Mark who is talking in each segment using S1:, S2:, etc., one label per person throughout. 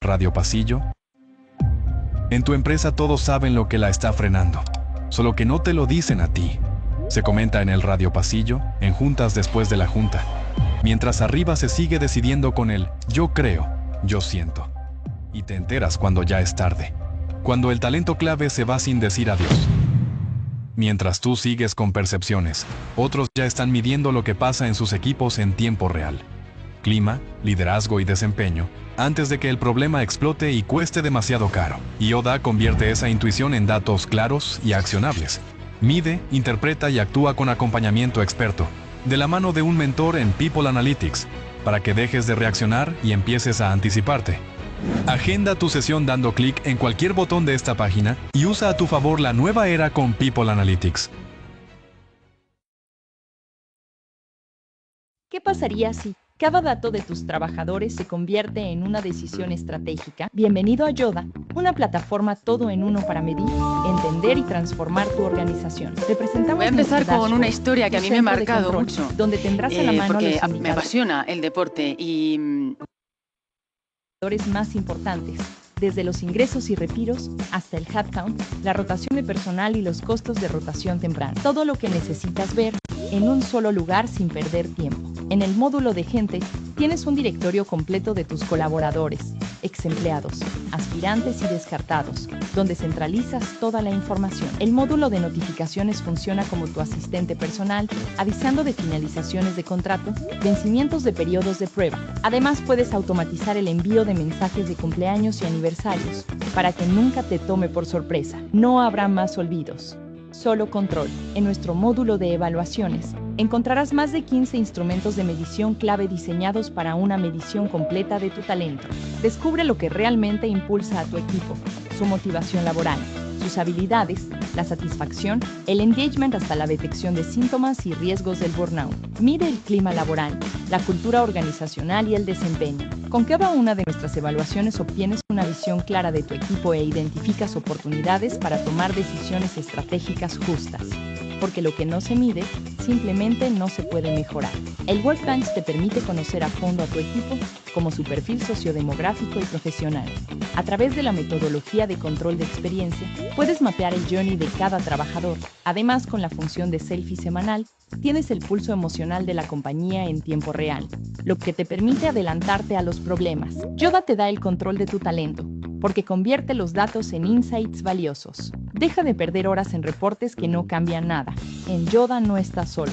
S1: Radio Pasillo. En tu empresa todos saben lo que la está frenando, solo que no te lo dicen a ti. Se comenta en el Radio Pasillo, en juntas después de la junta, mientras arriba se sigue decidiendo con el yo creo, yo siento. Y te enteras cuando ya es tarde, cuando el talento clave se va sin decir adiós. Mientras tú sigues con percepciones, otros ya están midiendo lo que pasa en sus equipos en tiempo real. Clima, liderazgo y desempeño, antes de que el problema explote y cueste demasiado caro. Yoda convierte esa intuición en datos claros y accionables. Mide, interpreta y actúa con acompañamiento experto, de la mano de un mentor en People Analytics, para que dejes de reaccionar y empieces a anticiparte. Agenda tu sesión dando clic en cualquier botón de esta página y usa a tu favor la nueva era con People Analytics.
S2: ¿Qué pasaría si cada dato de tus trabajadores se convierte en una decisión estratégica? Bienvenido a Yoda, una plataforma todo en uno para medir, entender y transformar tu organización.
S3: Voy a empezar con una historia que a mí me ha marcado mucho,
S2: donde tendrás a la mano
S3: porque
S2: los
S3: me apasiona el deporte y
S2: más importantes, desde los ingresos y retiros hasta el headcount, la rotación de personal y los costos de rotación temprana. Todo lo que necesitas ver en un solo lugar sin perder tiempo. En el módulo de gente, tienes un directorio completo de tus colaboradores, ex empleados, aspirantes y descartados, donde centralizas toda la información. El módulo de notificaciones funciona como tu asistente personal, avisando de finalizaciones de contrato, vencimientos de periodos de prueba. Además, puedes automatizar el envío de mensajes de cumpleaños y aniversarios, para que nunca te tome por sorpresa. No habrá más olvidos. Solo control. En nuestro módulo de evaluaciones, encontrarás más de 15 instrumentos de medición clave diseñados para una medición completa de tu talento. Descubre lo que realmente impulsa a tu equipo, su motivación laboral, sus habilidades, la satisfacción, el engagement hasta la detección de síntomas y riesgos del burnout. Mide el clima laboral, la cultura organizacional y el desempeño. Con cada una de nuestras evaluaciones obtienes una visión clara de tu equipo e identificas oportunidades para tomar decisiones estratégicas justas. Porque lo que no se mide, simplemente no se puede mejorar. El Workbench te permite conocer a fondo a tu equipo, como su perfil sociodemográfico y profesional. A través de la metodología de control de experiencia, puedes mapear el journey de cada trabajador. Además, con la función de selfie semanal, tienes el pulso emocional de la compañía en tiempo real, lo que te permite adelantarte a los problemas. Yoda te da el control de tu talento, porque convierte los datos en insights valiosos. Deja de perder horas en reportes que no cambian nada. En Yoda no estás solo.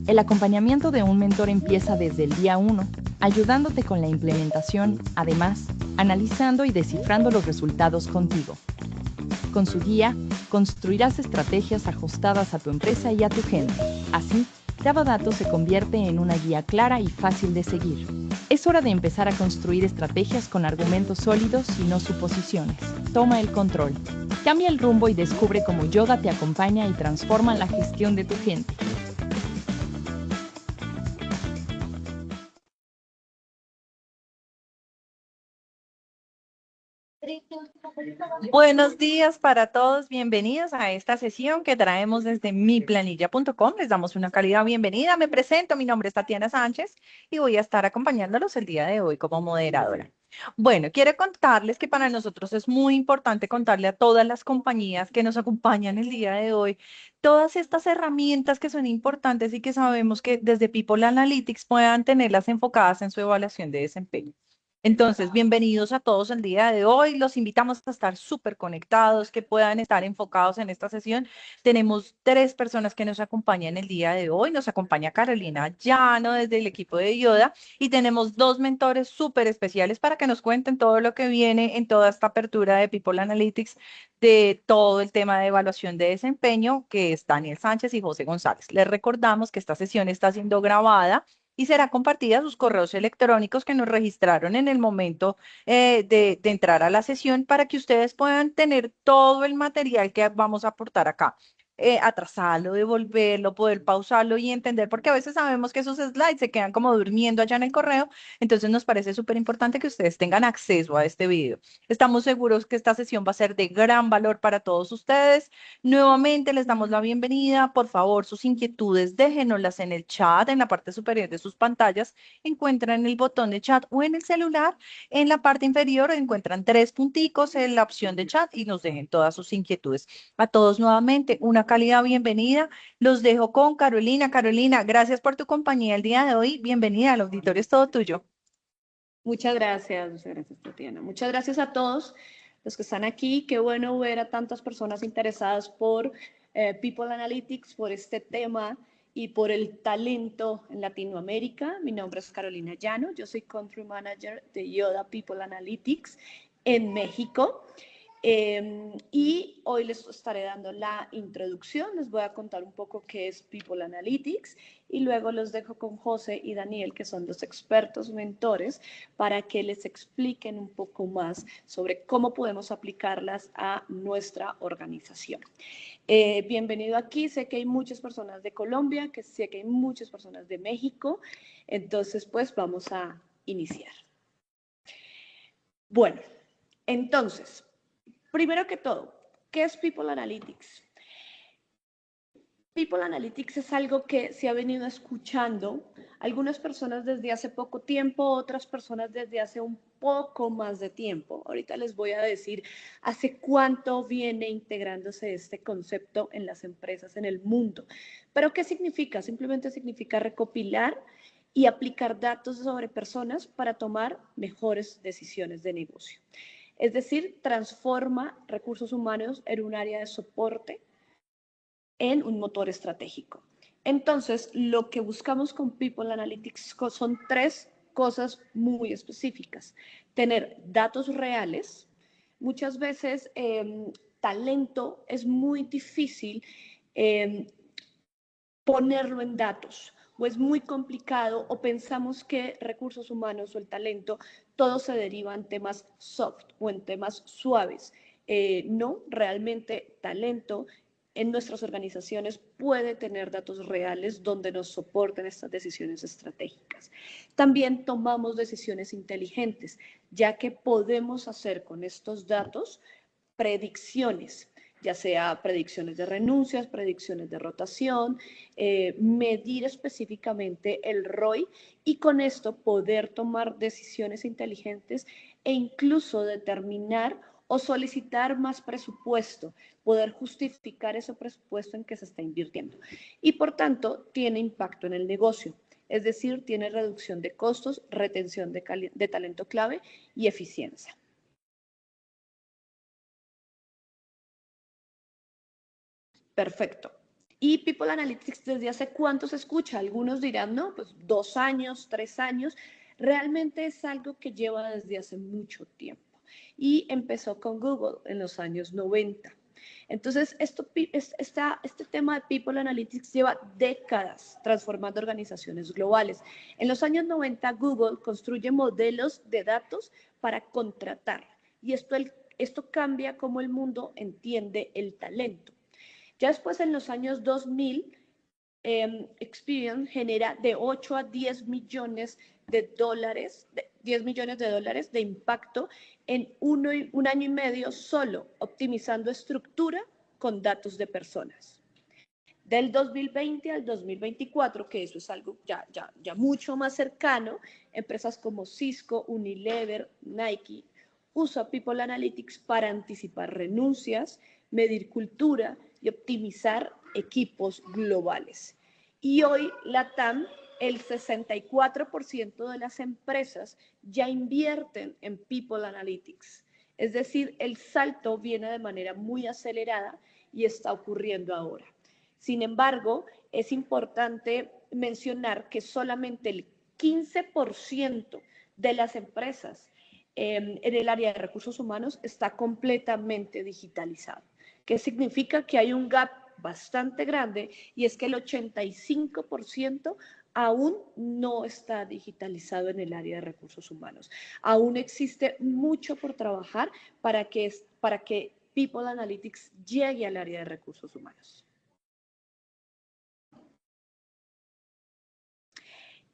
S2: El acompañamiento de un mentor empieza desde el día 1, ayudándote con la implementación, además, analizando y descifrando los resultados contigo. Con su guía, construirás estrategias ajustadas a tu empresa y a tu gente. Así, cada dato se convierte en una guía clara y fácil de seguir. Es hora de empezar a construir estrategias con argumentos sólidos y no suposiciones. Toma el control. Cambia el rumbo y descubre cómo Yoda te acompaña y transforma la gestión de tu gente.
S4: Buenos días para todos, bienvenidos a esta sesión que traemos desde miplanilla.com. Les damos una cálida bienvenida. Me presento, mi nombre es Tatiana Sánchez y voy a estar acompañándolos el día de hoy como moderadora. Bueno, quiero contarles que para nosotros es muy importante contarle a todas las compañías que nos acompañan el día de hoy todas estas herramientas que son importantes y que sabemos que desde People Analytics puedan tenerlas enfocadas en su evaluación de desempeño. Entonces, bienvenidos a todos el día de hoy. Los invitamos a estar súper conectados, que puedan estar enfocados en esta sesión. Tenemos 3 personas que nos acompañan el día de hoy. Nos acompaña Carolina Llano desde el equipo de Yoda y tenemos 2 mentores súper especiales para que nos cuenten todo lo que viene en toda esta apertura de People Analytics, de todo el tema de evaluación de desempeño, que es Daniel Sánchez y José González. Les recordamos que esta sesión está siendo grabada y será compartida a sus correos electrónicos que nos registraron en el momento de entrar a la sesión para que ustedes puedan tener todo el material que vamos a aportar acá. atrasarlo, devolverlo, poder pausarlo y entender, porque a veces sabemos que esos slides se quedan como durmiendo allá en el correo, entonces nos parece súper importante que ustedes tengan acceso a este video. Estamos seguros que esta sesión va a ser de gran valor para todos ustedes. Nuevamente les damos la bienvenida. Por favor, sus inquietudes déjenoslas en el chat, en la parte superior de sus pantallas. Encuentran el botón de chat o en el celular. En la parte inferior encuentran tres punticos en la opción de chat y nos dejen todas sus inquietudes. A todos nuevamente, una cálida bienvenida. Los dejo con Carolina. Carolina, gracias por tu compañía el día de hoy. Bienvenida, al auditorio es todo tuyo.
S5: Muchas gracias, Tatiana. Muchas gracias a todos los que están aquí. Qué bueno ver a tantas personas interesadas por People Analytics, por este tema y por el talento en Latinoamérica. Mi nombre es Carolina Llano, yo soy Country Manager de Yoda People Analytics en México. Y hoy les estaré dando la introducción, les voy a contar un poco qué es People Analytics y luego los dejo con José y Daniel, que son los expertos mentores, para que les expliquen un poco más sobre cómo podemos aplicarlas a nuestra organización. Bienvenido aquí, sé que hay muchas personas de Colombia, que sé que hay muchas personas de México, entonces pues vamos a iniciar. Bueno, entonces, primero que todo, ¿qué es People Analytics? People Analytics es algo que se ha venido escuchando, algunas personas desde hace poco tiempo, otras personas desde hace un poco más de tiempo. Ahorita les voy a decir hace cuánto viene integrándose este concepto en las empresas en el mundo. ¿Pero qué significa? Simplemente significa recopilar y aplicar datos sobre personas para tomar mejores decisiones de negocio. Es decir, transforma recursos humanos en un área de soporte en un motor estratégico. Entonces, lo que buscamos con People Analytics son tres cosas muy específicas. Tener datos reales. Muchas veces talento es muy difícil ponerlo en datos, o es muy complicado, o pensamos que recursos humanos o el talento, todo se deriva en temas soft o en temas suaves. No, realmente talento en nuestras organizaciones puede tener datos reales donde nos soporten estas decisiones estratégicas. También tomamos decisiones inteligentes, ya que podemos hacer con estos datos predicciones, ya sea predicciones de renuncias, predicciones de rotación, medir específicamente el ROI y con esto poder tomar decisiones inteligentes e incluso determinar o solicitar más presupuesto, poder justificar ese presupuesto en que se está invirtiendo. Y por tanto, tiene impacto en el negocio, es decir, tiene reducción de costos, retención de talento clave y eficiencia. Perfecto. ¿Y People Analytics desde hace cuánto se escucha? Algunos dirán, no, pues 2 años, 3 años. Realmente es algo que lleva desde hace mucho tiempo. Y empezó con Google en los años 90. Entonces, este tema de People Analytics lleva décadas transformando organizaciones globales. En los años 90, Google construye modelos de datos para contratar. Y esto cambia cómo el mundo entiende el talento. Ya después, en los años 2000, Experian genera de 8 a 10 millones de dólares, 10 millones de dólares de impacto en un año y medio solo, optimizando estructura con datos de personas. Del 2020 al 2024, que eso es algo ya mucho más cercano, empresas como Cisco, Unilever, Nike, usa People Analytics para anticipar renuncias, medir cultura y optimizar equipos globales. Y hoy la TAM, el 64% de las empresas ya invierten en People Analytics. Es decir, el salto viene de manera muy acelerada y está ocurriendo ahora. Sin embargo, es importante mencionar que solamente el 15% de las empresas en el área de recursos humanos está completamente digitalizado. ¿Qué significa? Que hay un gap bastante grande y es que el 85% aún no está digitalizado en el área de recursos humanos. Aún existe mucho por trabajar para que People Analytics llegue al área de recursos humanos.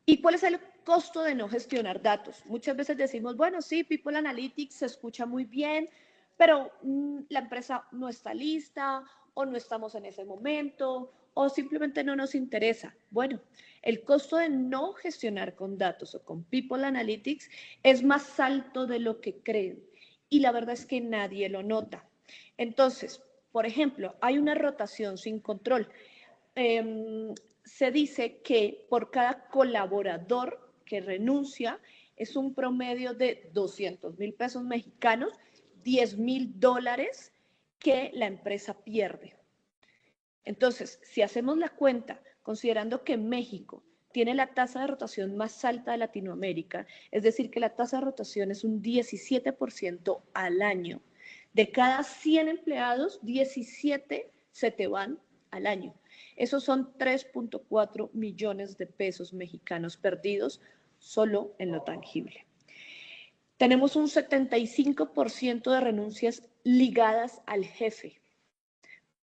S5: ¿Y cuál es el costo de no gestionar datos? Muchas veces decimos, bueno, sí, People Analytics se escucha muy bien, pero la empresa no está lista o no estamos en ese momento o simplemente no nos interesa. Bueno, el costo de no gestionar con datos o con People Analytics es más alto de lo que creen y la verdad es que nadie lo nota. Entonces, por ejemplo, hay una rotación sin control. Se dice que por cada colaborador que renuncia es un promedio de 200,000 pesos mexicanos, $10,000 que la empresa pierde. Entonces, si hacemos la cuenta, considerando que México tiene la tasa de rotación más alta de Latinoamérica, es decir, que la tasa de rotación es un 17% al año. De cada 100 empleados, 17 se te van al año. Esos son 3.4 millones de pesos mexicanos perdidos solo en lo tangible. Tenemos un 75% de renuncias ligadas al jefe.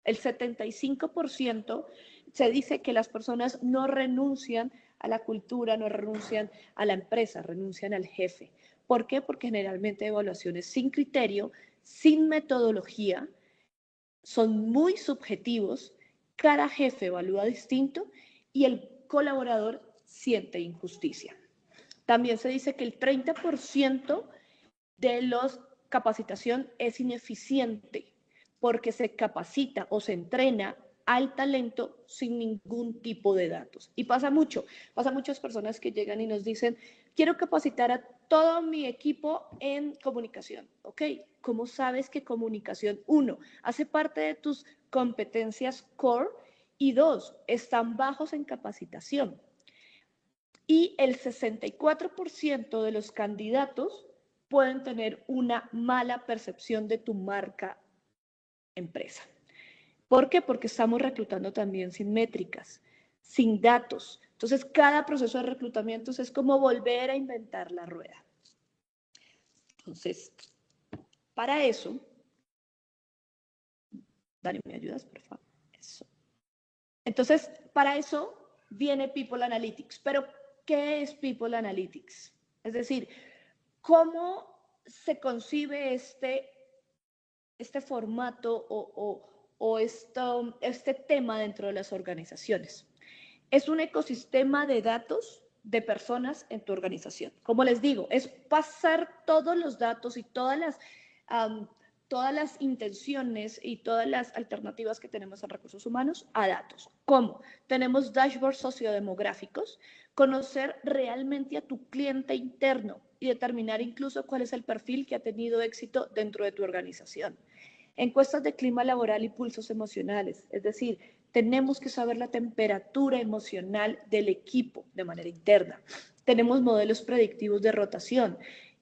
S5: El 75% se dice que las personas no renuncian a la cultura, no renuncian a la empresa, renuncian al jefe. ¿Por qué? Porque generalmente evaluaciones sin criterio, sin metodología, son muy subjetivos, cada jefe evalúa distinto y el colaborador siente injusticia. También se dice que el 30% de la capacitación es ineficiente porque se capacita o se entrena al talento sin ningún tipo de datos. Y pasa muchas personas que llegan y nos dicen, quiero capacitar a todo mi equipo en comunicación. Ok, ¿cómo sabes que comunicación, uno, hace parte de tus competencias core y dos, están bajos en capacitación? Y el 64% de los candidatos pueden tener una mala percepción de tu marca empresa. ¿Por qué? Porque estamos reclutando también sin métricas, sin datos. Entonces, cada proceso de reclutamiento es como volver a inventar la rueda. Entonces, para eso, Dani, ¿me ayudas, por favor? Eso. Entonces, para eso viene People Analytics. Pero, ¿qué es People Analytics? Es decir, ¿cómo se concibe este formato o este tema dentro de las organizaciones? Es un ecosistema de datos de personas en tu organización. Como les digo, es pasar todos los datos y todas las intenciones y todas las alternativas que tenemos en recursos humanos a datos. ¿Cómo? Tenemos dashboards sociodemográficos, conocer realmente a tu cliente interno y determinar incluso cuál es el perfil que ha tenido éxito dentro de tu organización. Encuestas de clima laboral y pulsos emocionales, es decir, tenemos que saber la temperatura emocional del equipo de manera interna. Tenemos modelos predictivos de rotación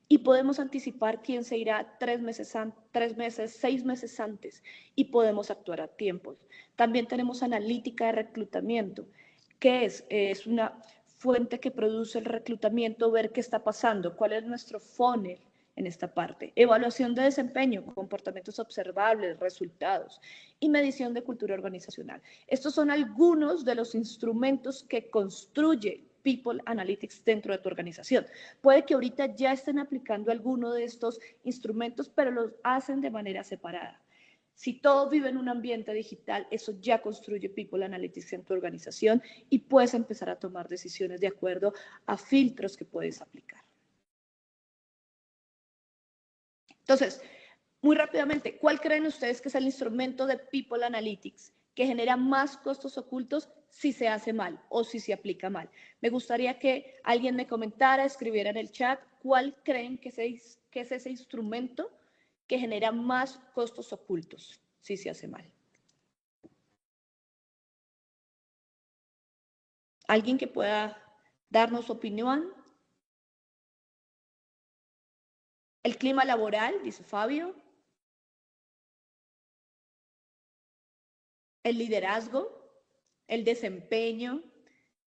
S5: y podemos anticipar quién se irá 3 meses, 6 meses antes y podemos actuar a tiempo. También tenemos analítica de reclutamiento, que es una fuente que produce el reclutamiento, ver qué está pasando, cuál es nuestro funnel en esta parte. Evaluación de desempeño, comportamientos observables, resultados y medición de cultura organizacional. Estos son algunos de los instrumentos que construye People Analytics dentro de tu organización. Puede que ahorita ya estén aplicando alguno de estos instrumentos, pero los hacen de manera separada. Si todo vive en un ambiente digital, eso ya construye People Analytics en tu organización y puedes empezar a tomar decisiones de acuerdo a filtros que puedes aplicar. Entonces, muy rápidamente, ¿cuál creen ustedes que es el instrumento de People Analytics que genera más costos ocultos si se hace mal o si se aplica mal? Me gustaría que alguien me comentara, escribiera en el chat, ¿cuál creen que es ese instrumento que genera más costos ocultos si se hace mal? ¿Alguien que pueda darnos su opinión? El clima laboral, dice Fabio. El liderazgo, el desempeño,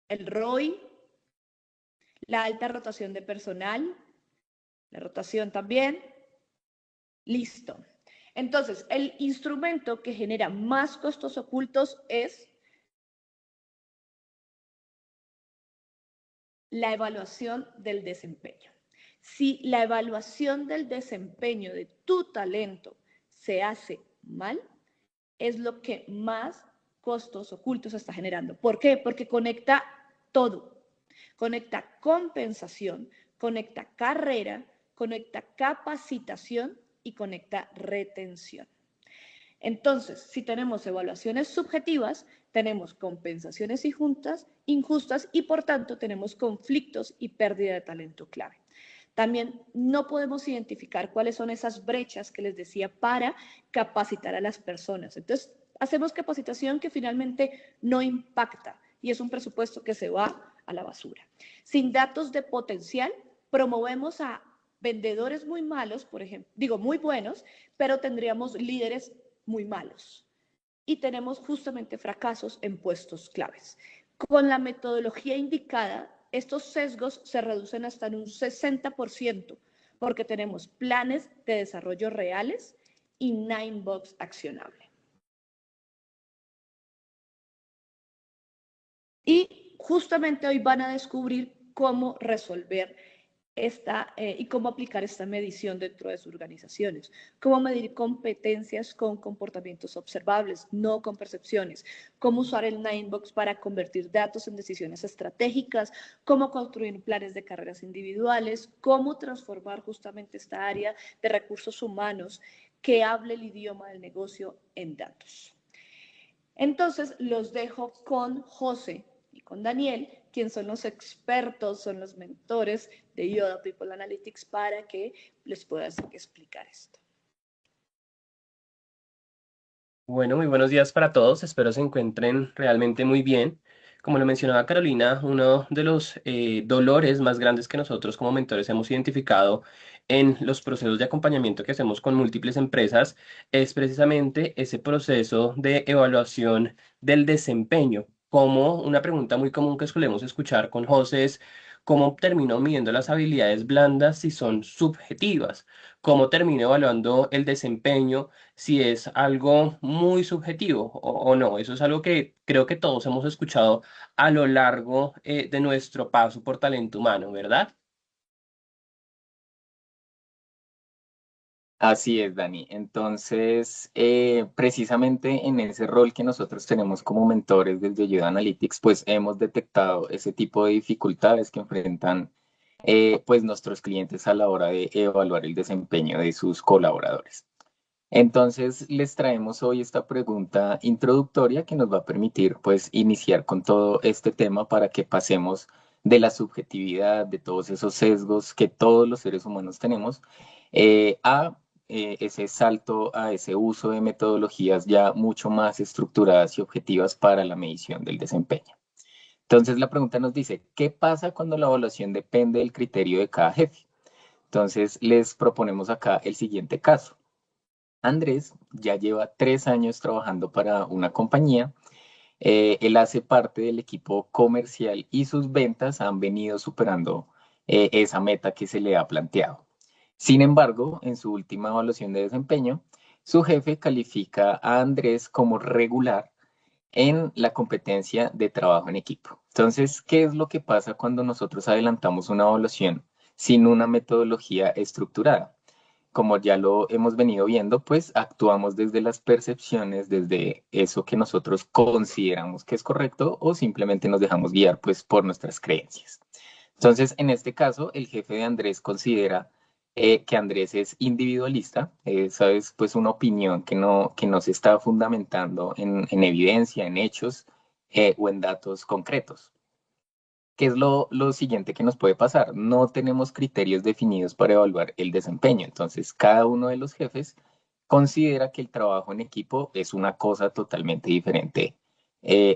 S5: el ROI, la alta rotación de personal, la rotación también. Listo. Entonces, el instrumento que genera más costos ocultos es la evaluación del desempeño. Si la evaluación del desempeño de tu talento se hace mal, es lo que más costos ocultos está generando. ¿Por qué? Porque conecta todo. Conecta compensación, conecta carrera, conecta capacitación y conecta retención. Entonces, si tenemos evaluaciones subjetivas, tenemos compensaciones injustas y por tanto tenemos conflictos y pérdida de talento clave. También no podemos identificar cuáles son esas brechas que les decía para capacitar a las personas. Entonces, hacemos capacitación que finalmente no impacta y es un presupuesto que se va a la basura. Sin datos de potencial, promovemos a vendedores muy malos, por ejemplo, digo muy buenos, pero tendríamos líderes muy malos. Y tenemos justamente fracasos en puestos claves. Con la metodología indicada, estos sesgos se reducen hasta en un 60% porque tenemos planes de desarrollo reales y 9box accionable. Y justamente hoy van a descubrir cómo resolver y cómo aplicar esta medición dentro de sus organizaciones, cómo medir competencias con comportamientos observables, no con percepciones, cómo usar el 9box para convertir datos en decisiones estratégicas, cómo construir planes de carreras individuales, cómo transformar justamente esta área de recursos humanos que hable el idioma del negocio en datos. Entonces los dejo con José y con Daniel, quienes son los expertos, son los mentores de Yoda People Analytics para que les pueda explicar esto.
S6: Bueno, muy buenos días para todos. Espero se encuentren realmente muy bien. Como lo mencionaba Carolina, uno de los dolores más grandes que nosotros como mentores hemos identificado en los procesos de acompañamiento que hacemos con múltiples empresas es precisamente ese proceso de evaluación del desempeño. Como una pregunta muy común que solemos escuchar con José es, ¿cómo termino midiendo las habilidades blandas si son subjetivas? ¿Cómo termino evaluando el desempeño si es algo muy subjetivo o no? Eso es algo que creo que todos hemos escuchado a lo largo de nuestro paso por talento humano, ¿verdad?
S7: Así es, Dani. Entonces, precisamente en ese rol que nosotros tenemos como mentores desde Ayuda Analytics, pues hemos detectado ese tipo de dificultades que enfrentan pues nuestros clientes a la hora de evaluar el desempeño de sus colaboradores. Entonces, les traemos hoy esta pregunta introductoria que nos va a permitir pues iniciar con todo este tema para que pasemos de la subjetividad, de todos esos sesgos que todos los seres humanos tenemos, a ese salto, a ese uso de metodologías ya mucho más estructuradas y objetivas para la medición del desempeño. Entonces, la pregunta nos dice, ¿qué pasa cuando la evaluación depende del criterio de cada jefe? Entonces, les proponemos acá el siguiente caso. Andrés ya lleva 3 años trabajando para una compañía. Él hace parte del equipo comercial y sus ventas han venido superando esa meta que se le ha planteado. Sin embargo, en su última evaluación de desempeño, su jefe califica a Andrés como regular en la competencia de trabajo en equipo. Entonces, ¿qué es lo que pasa cuando nosotros adelantamos una evaluación sin una metodología estructurada? Como ya lo hemos venido viendo, pues actuamos desde las percepciones, desde eso que nosotros consideramos que es correcto o simplemente nos dejamos guiar pues por nuestras creencias. Entonces, en este caso, el jefe de Andrés considera que Andrés es individualista. Esa es pues una opinión que no se está fundamentando en evidencia, en hechos o en datos concretos. ¿Qué es lo siguiente que nos puede pasar? No tenemos criterios definidos para evaluar el desempeño. Entonces, cada uno de los jefes considera que el trabajo en equipo es una cosa totalmente diferente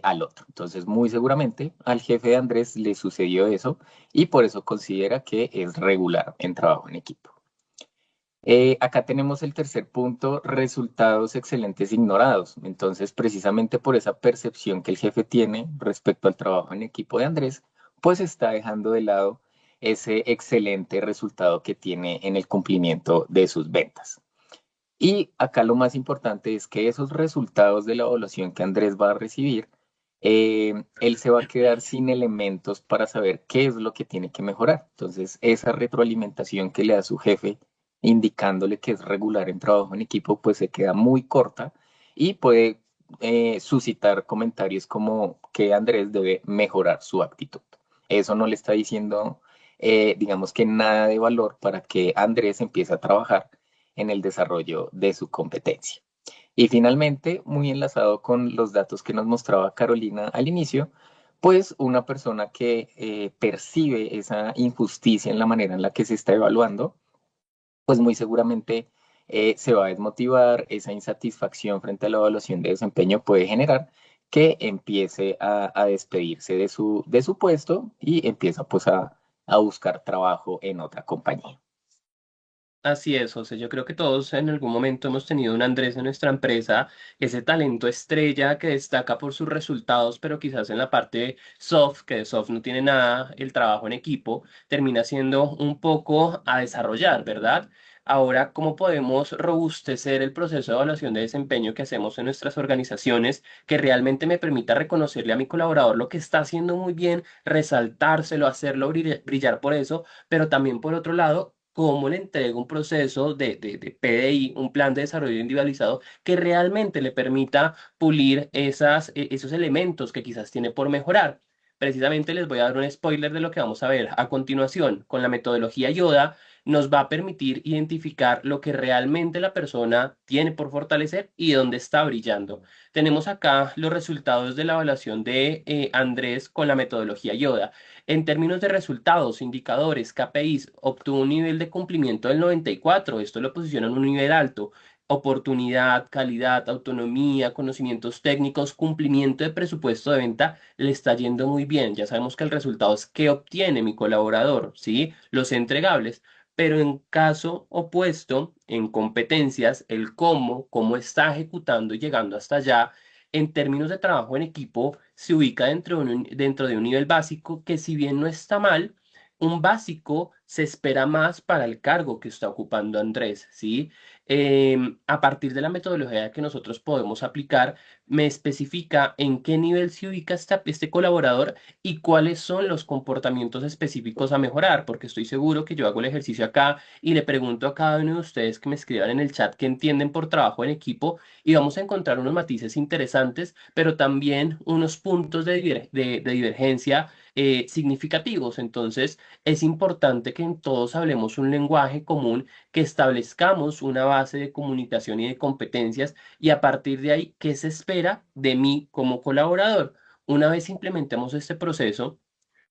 S7: al otro. Entonces, muy seguramente al jefe de Andrés le sucedió eso y por eso considera que es regular en trabajo en equipo. Acá tenemos el tercer punto, resultados excelentes ignorados. Entonces, precisamente por esa percepción que el jefe tiene respecto al trabajo en equipo de Andrés, pues está dejando de lado ese excelente resultado que tiene en el cumplimiento de sus ventas. Y acá lo más importante es que esos resultados de la evaluación que Andrés va a recibir él se va a quedar sin elementos para saber qué es lo que tiene que mejorar. Entonces, esa retroalimentación que le da su jefe, indicándole que es regular en trabajo en equipo, pues se queda muy corta y puede suscitar comentarios como que Andrés debe mejorar su actitud. Eso no le está diciendo, digamos que nada de valor para que Andrés empiece a trabajar en el desarrollo de su competencia. Y finalmente, muy enlazado con los datos que nos mostraba Carolina al inicio, pues una persona que percibe esa injusticia en la manera en la que se está evaluando, pues muy seguramente se va a desmotivar, esa insatisfacción frente a la evaluación de desempeño puede generar que empiece a despedirse de su puesto y empieza pues a buscar trabajo en otra compañía.
S6: Así es, José. Yo creo que todos en algún momento hemos tenido un Andrés en nuestra empresa, ese talento estrella que destaca por sus resultados, pero quizás en la parte soft, que de soft no tiene nada, el trabajo en equipo termina siendo un poco a desarrollar, ¿verdad? Ahora, ¿cómo podemos robustecer el proceso de evaluación de desempeño que hacemos en nuestras organizaciones que realmente me permita reconocerle a mi colaborador lo que está haciendo muy bien, resaltárselo, hacerlo brillar por eso, pero también por otro lado, cómo le entrego un proceso de PDI, un plan de desarrollo individualizado, que realmente le permita pulir esos elementos que quizás tiene por mejorar? Precisamente les voy a dar un spoiler de lo que vamos a ver a continuación. Con la metodología Yoda nos va a permitir identificar lo que realmente la persona tiene por fortalecer y dónde está brillando. Tenemos acá los resultados de la evaluación de Andrés con la metodología Yoda. En términos de resultados, indicadores, KPIs, obtuvo un nivel de cumplimiento del 94. Esto lo posiciona en un nivel alto. Oportunidad, calidad, autonomía, conocimientos técnicos, cumplimiento de presupuesto de venta, le está yendo muy bien. Ya sabemos que el resultado es qué obtiene mi colaborador, ¿sí? Los entregables. Pero en caso opuesto, en competencias, el cómo está ejecutando y llegando hasta allá, en términos de trabajo en equipo, se ubica dentro de un nivel básico que si bien no está mal, un básico se espera más para el cargo que está ocupando Andrés, ¿sí? A partir de la metodología que nosotros podemos aplicar, me especifica en qué nivel se ubica este colaborador y cuáles son los comportamientos específicos a mejorar, porque estoy seguro que yo hago el ejercicio acá y le pregunto a cada uno de ustedes que me escriban en el chat qué entienden por trabajo en equipo y vamos a encontrar unos matices interesantes, pero también unos puntos de divergencia significativos. Entonces, es importante que en todos hablemos un lenguaje común, que establezcamos una base de comunicación y de competencias y a partir de ahí, ¿qué se espera de mí como colaborador? Una vez implementemos este proceso,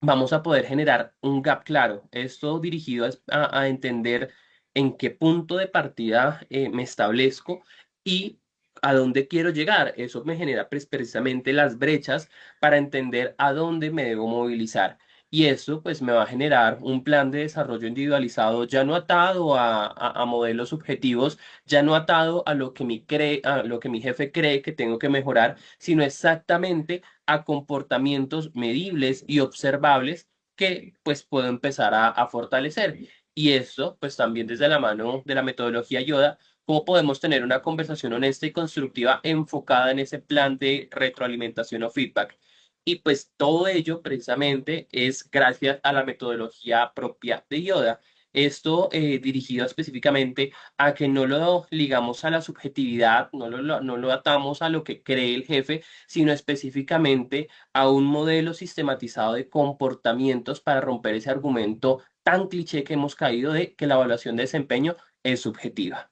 S6: vamos a poder generar un gap claro. Esto dirigido a entender en qué punto de partida me establezco y a dónde quiero llegar. Eso me genera precisamente las brechas para entender a dónde me debo movilizar. Y eso pues me va a generar un plan de desarrollo individualizado ya no atado a modelos subjetivos, ya no atado a lo que a lo que mi jefe cree que tengo que mejorar, sino exactamente a comportamientos medibles y observables que pues puedo empezar a fortalecer. Y esto pues también desde la mano de la metodología Yoda, cómo podemos tener una conversación honesta y constructiva enfocada en ese plan de retroalimentación o feedback. Y pues todo ello precisamente es gracias a la metodología propia de Yoda. Esto dirigido específicamente a que no lo ligamos a la subjetividad, no lo atamos a lo que cree el jefe, sino específicamente a un modelo sistematizado de comportamientos para romper ese argumento tan cliché que hemos caído de que la evaluación de desempeño es subjetiva.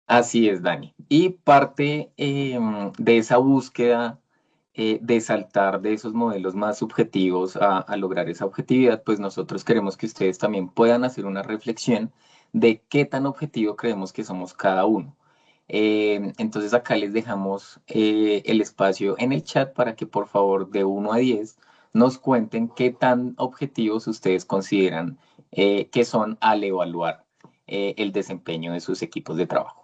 S7: Así es, Dani. Y parte de esa búsqueda de saltar de esos modelos más subjetivos a lograr esa objetividad, pues nosotros queremos que ustedes también puedan hacer una reflexión de qué tan objetivo creemos que somos cada uno. Entonces acá les dejamos el espacio en el chat para que por favor de 1 a 10 nos cuenten qué tan objetivos ustedes consideran que son al evaluar el desempeño de sus equipos de trabajo.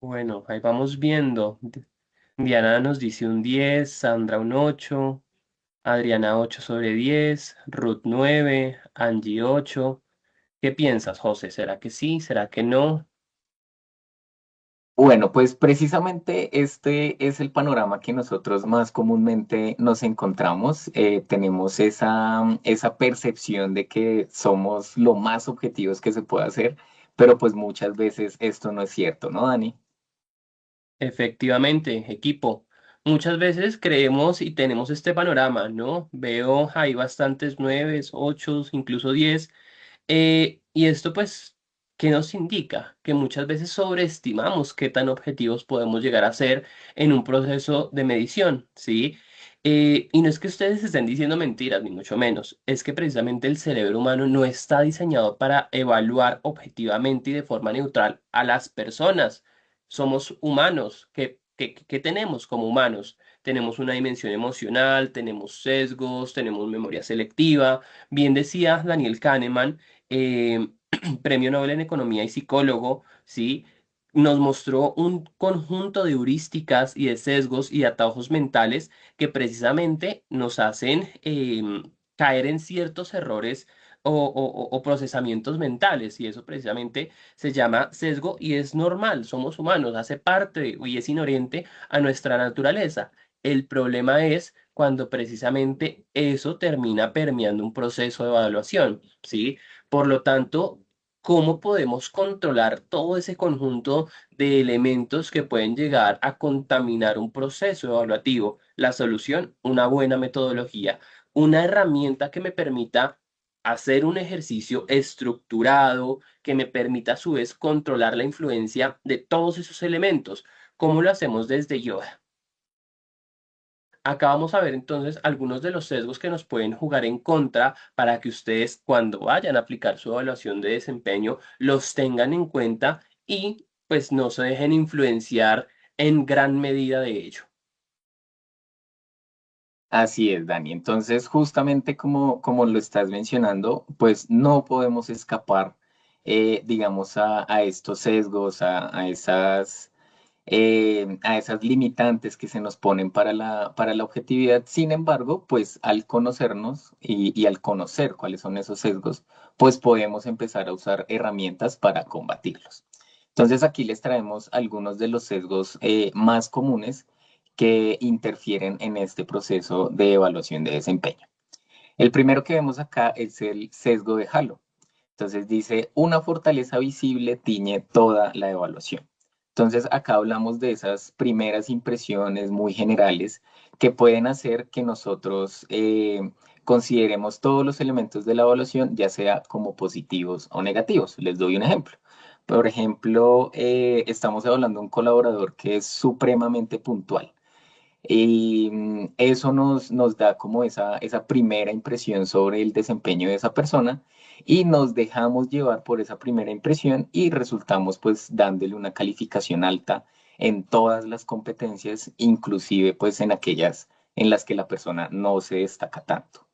S6: Bueno, ahí vamos viendo. Diana nos dice un 10, Sandra un 8, Adriana 8/10, Ruth 9, Angie 8. ¿Qué piensas, José? ¿Será que sí? ¿Será que no?
S7: Bueno, pues precisamente este es el panorama que nosotros más comúnmente nos encontramos. Tenemos esa percepción de que somos lo más objetivos que se puede hacer, pero pues muchas veces esto no es cierto, ¿no, Dani?
S6: Efectivamente, equipo. Muchas veces creemos y tenemos este panorama, ¿no? Veo hay bastantes 9, 8, incluso 10. Y esto pues, ¿qué nos indica? Que muchas veces sobreestimamos qué tan objetivos podemos llegar a ser en un proceso de medición, ¿sí? Y no es que ustedes estén diciendo mentiras, ni mucho menos, es que precisamente el cerebro humano no está diseñado para evaluar objetivamente y de forma neutral a las personas. Somos humanos. ¿Qué tenemos como humanos? Tenemos una dimensión emocional, tenemos sesgos, tenemos memoria selectiva. Bien decía Daniel Kahneman, eh, premio Nobel en Economía y psicólogo, ¿sí? Nos mostró un conjunto de heurísticas y de sesgos y de atajos mentales que precisamente nos hacen caer en ciertos errores o procesamientos mentales, y eso precisamente se llama sesgo y es normal, somos humanos, hace parte y es inherente a nuestra naturaleza. El problema es cuando precisamente eso termina permeando un proceso de evaluación, ¿sí? Por lo tanto, ¿cómo podemos controlar todo ese conjunto de elementos que pueden llegar a contaminar un proceso evaluativo? La solución, una buena metodología, una herramienta que me permita hacer un ejercicio estructurado, que me permita a su vez controlar la influencia de todos esos elementos. ¿Cómo lo hacemos desde Yoga? Acá vamos a ver entonces algunos de los sesgos que nos pueden jugar en contra para que ustedes cuando vayan a aplicar su evaluación de desempeño los tengan en cuenta y pues no se dejen influenciar en gran medida de ello.
S7: Así es, Dani. Entonces, justamente como lo estás mencionando, pues no podemos escapar, digamos, a estos sesgos, a esas limitantes que se nos ponen para la objetividad. Sin embargo, pues al conocernos y al conocer cuáles son esos sesgos, pues podemos empezar a usar herramientas para combatirlos. Entonces, aquí les traemos algunos de los sesgos más comunes que interfieren en este proceso de evaluación de desempeño. El primero que vemos acá es el sesgo de Halo. Entonces dice, una fortaleza visible tiñe toda la evaluación. Entonces acá hablamos de esas primeras impresiones muy generales que pueden hacer que nosotros consideremos todos los elementos de la evaluación, ya sea como positivos o negativos. Les doy un ejemplo. Por ejemplo, estamos evaluando a un colaborador que es supremamente puntual. Y eso nos da como esa primera impresión sobre el desempeño de esa persona y nos dejamos llevar por esa primera impresión y resultamos pues dándole una calificación alta en todas las competencias, inclusive pues en aquellas en las que la persona no se destaca tanto.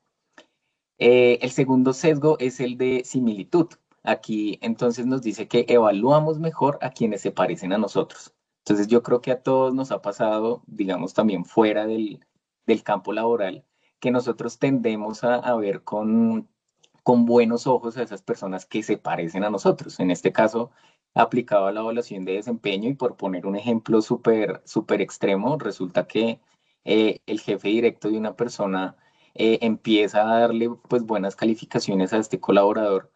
S7: El segundo sesgo es el de similitud. Aquí entonces nos dice que evaluamos mejor a quienes se parecen a nosotros. Entonces yo creo que a todos nos ha pasado, digamos también fuera del campo laboral, que nosotros tendemos a ver con buenos ojos a esas personas que se parecen a nosotros. En este caso, aplicado a la evaluación de desempeño y por poner un ejemplo súper extremo, resulta que el jefe directo de una persona empieza a darle pues buenas calificaciones a este colaborador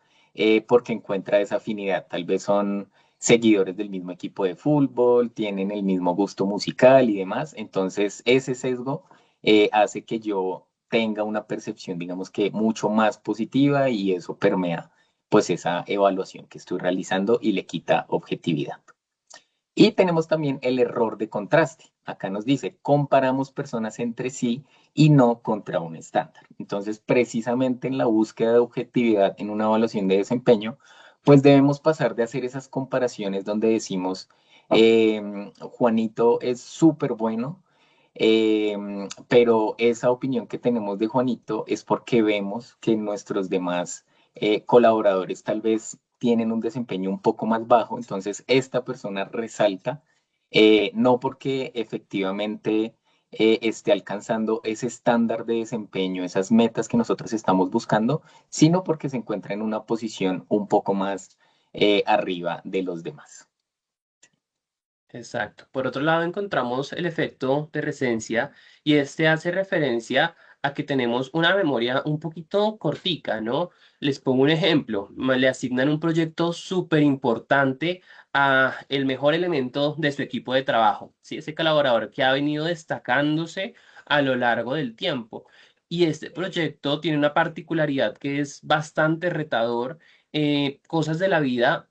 S7: porque encuentra esa afinidad. Tal vez son seguidores del mismo equipo de fútbol, tienen el mismo gusto musical y demás. Entonces, ese sesgo hace que yo tenga una percepción, digamos que mucho más positiva y eso permea pues esa evaluación que estoy realizando y le quita objetividad. Y tenemos también el error de contraste. Acá nos dice, comparamos personas entre sí y no contra un estándar. Entonces, precisamente en la búsqueda de objetividad en una evaluación de desempeño, pues debemos pasar de hacer esas comparaciones donde decimos, Juanito es súper bueno, eh, pero esa opinión que tenemos de Juanito es porque vemos que nuestros demás colaboradores tal vez tienen un desempeño un poco más bajo, entonces esta persona resalta no porque efectivamente esté alcanzando ese estándar de desempeño, esas metas que nosotros estamos buscando, sino porque se encuentra en una posición un poco más arriba de los demás.
S6: Exacto. Por otro lado, encontramos el efecto de recencia y este hace referencia a que tenemos una memoria un poquito cortica, ¿no? Les pongo un ejemplo. Le asignan un proyecto súper importante a el mejor elemento de su equipo de trabajo, ¿sí? Ese colaborador que ha venido destacándose a lo largo del tiempo. Y este proyecto tiene una particularidad que es bastante retador. Cosas de la vida,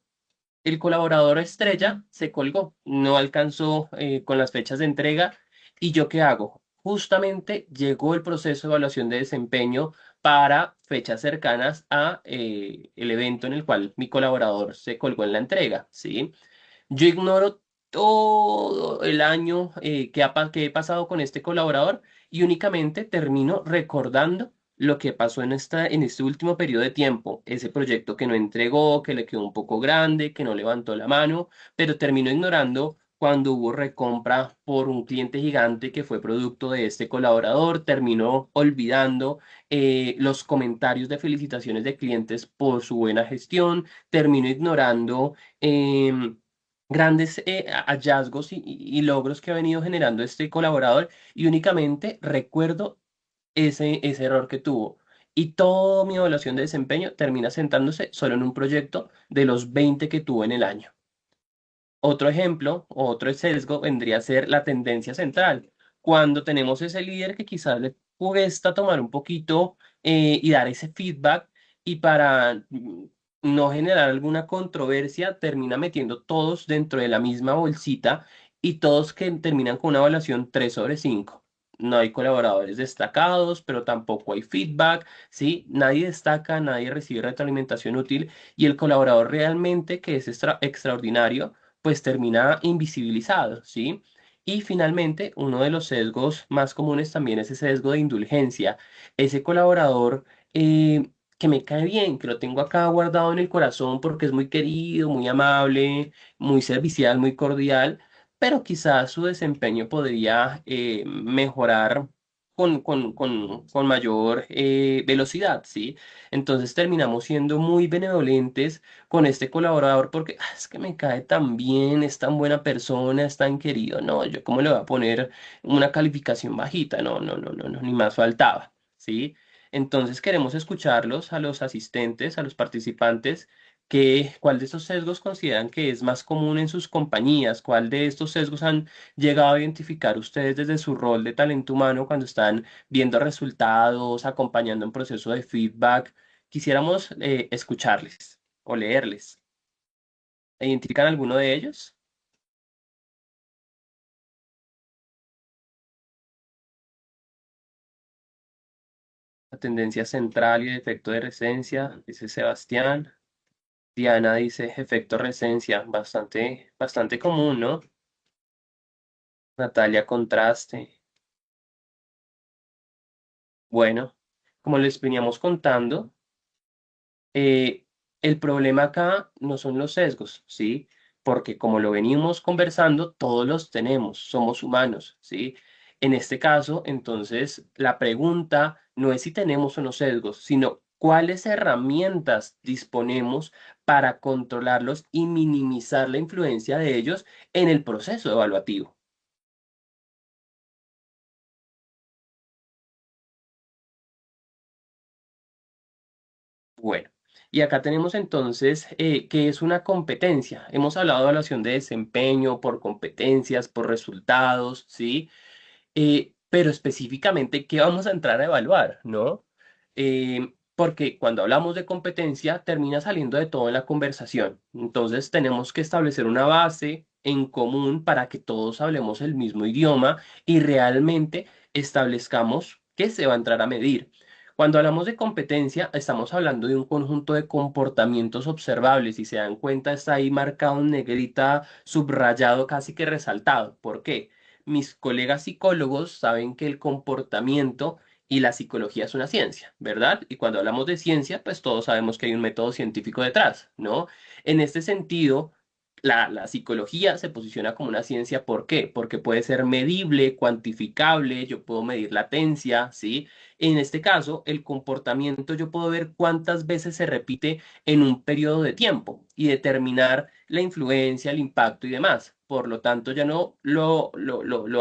S6: el colaborador estrella se colgó, no alcanzó con las fechas de entrega. ¿Y yo qué hago? Justamente llegó el proceso de evaluación de desempeño para fechas cercanas a el evento en el cual mi colaborador se colgó en la entrega, ¿sí? Yo ignoro todo el año que he pasado con este colaborador y únicamente termino recordando lo que pasó en este último periodo de tiempo, ese proyecto que no entregó, que le quedó un poco grande, que no levantó la mano, pero termino ignorando cuando hubo recompra por un cliente gigante que fue producto de este colaborador, terminó olvidando los comentarios de felicitaciones de clientes por su buena gestión, termino ignorando grandes hallazgos y logros que ha venido generando este colaborador y únicamente recuerdo ese error que tuvo. Y toda mi evaluación de desempeño termina sentándose solo en un proyecto de los 20 que tuvo en el año. Otro ejemplo, otro sesgo vendría a ser la tendencia central. Cuando tenemos ese líder que quizás le cuesta tomar un poquito y dar ese feedback y para no generar alguna controversia, termina metiendo todos dentro de la misma bolsita y todos que terminan con una evaluación 3/5. No hay colaboradores destacados, pero tampoco hay feedback, ¿sí? Nadie destaca, nadie recibe retroalimentación útil y el colaborador realmente que es extraordinario pues termina invisibilizado, ¿sí? Y finalmente, uno de los sesgos más comunes también es ese sesgo de indulgencia. Ese colaborador que me cae bien, que lo tengo acá guardado en el corazón porque es muy querido, muy amable, muy servicial, muy cordial, pero quizás su desempeño podría mejorar con mayor velocidad, ¿sí? Entonces terminamos siendo muy benevolentes con este colaborador porque es que me cae tan bien, es tan buena persona, es tan querido. No, yo cómo le voy a poner una calificación bajita, no, no, no, no, no, ni más faltaba, ¿sí? Entonces queremos escucharlos a los asistentes, a los participantes, cuál de estos sesgos consideran que es más común en sus compañías, cuál de estos sesgos han llegado a identificar ustedes desde su rol de talento humano cuando están viendo resultados, acompañando un proceso de feedback. Quisiéramos escucharles o leerles. ¿Identifican alguno de ellos? La tendencia central y el efecto de recencia, dice Sebastián. Diana dice efecto recencia, bastante, bastante común, ¿no? Natalia, contraste. Bueno, como les veníamos contando, Eh, el problema acá no son los sesgos, ¿sí? Porque como lo venimos conversando, todos los tenemos, somos humanos, ¿sí? En este caso, entonces, la pregunta no es si tenemos o no sesgos, sino cuáles herramientas disponemos para controlarlos y minimizar la influencia de ellos en el proceso evaluativo. Bueno, y acá tenemos entonces qué es una competencia. Hemos hablado de evaluación de desempeño por competencias, por resultados, ¿sí? Pero específicamente, ¿qué vamos a entrar a evaluar, no? Porque cuando hablamos de competencia, termina saliendo de todo en la conversación. Entonces, tenemos que establecer una base en común para que todos hablemos el mismo idioma y realmente establezcamos qué se va a entrar a medir. Cuando hablamos de competencia, estamos hablando de un conjunto de comportamientos observables. Si se dan cuenta, está ahí marcado en negrita, subrayado, casi que resaltado. ¿Por qué? Mis colegas psicólogos saben que el comportamiento y la psicología es una ciencia, ¿verdad? Y cuando hablamos de ciencia, pues todos sabemos que hay un método científico detrás, ¿no? En este sentido, la psicología se posiciona como una ciencia, ¿por qué? Porque puede ser medible, cuantificable, yo puedo medir latencia, ¿sí? En este caso, el comportamiento yo puedo ver cuántas veces se repite en un periodo de tiempo y determinar la influencia, el impacto y demás. Por lo tanto, ya no lo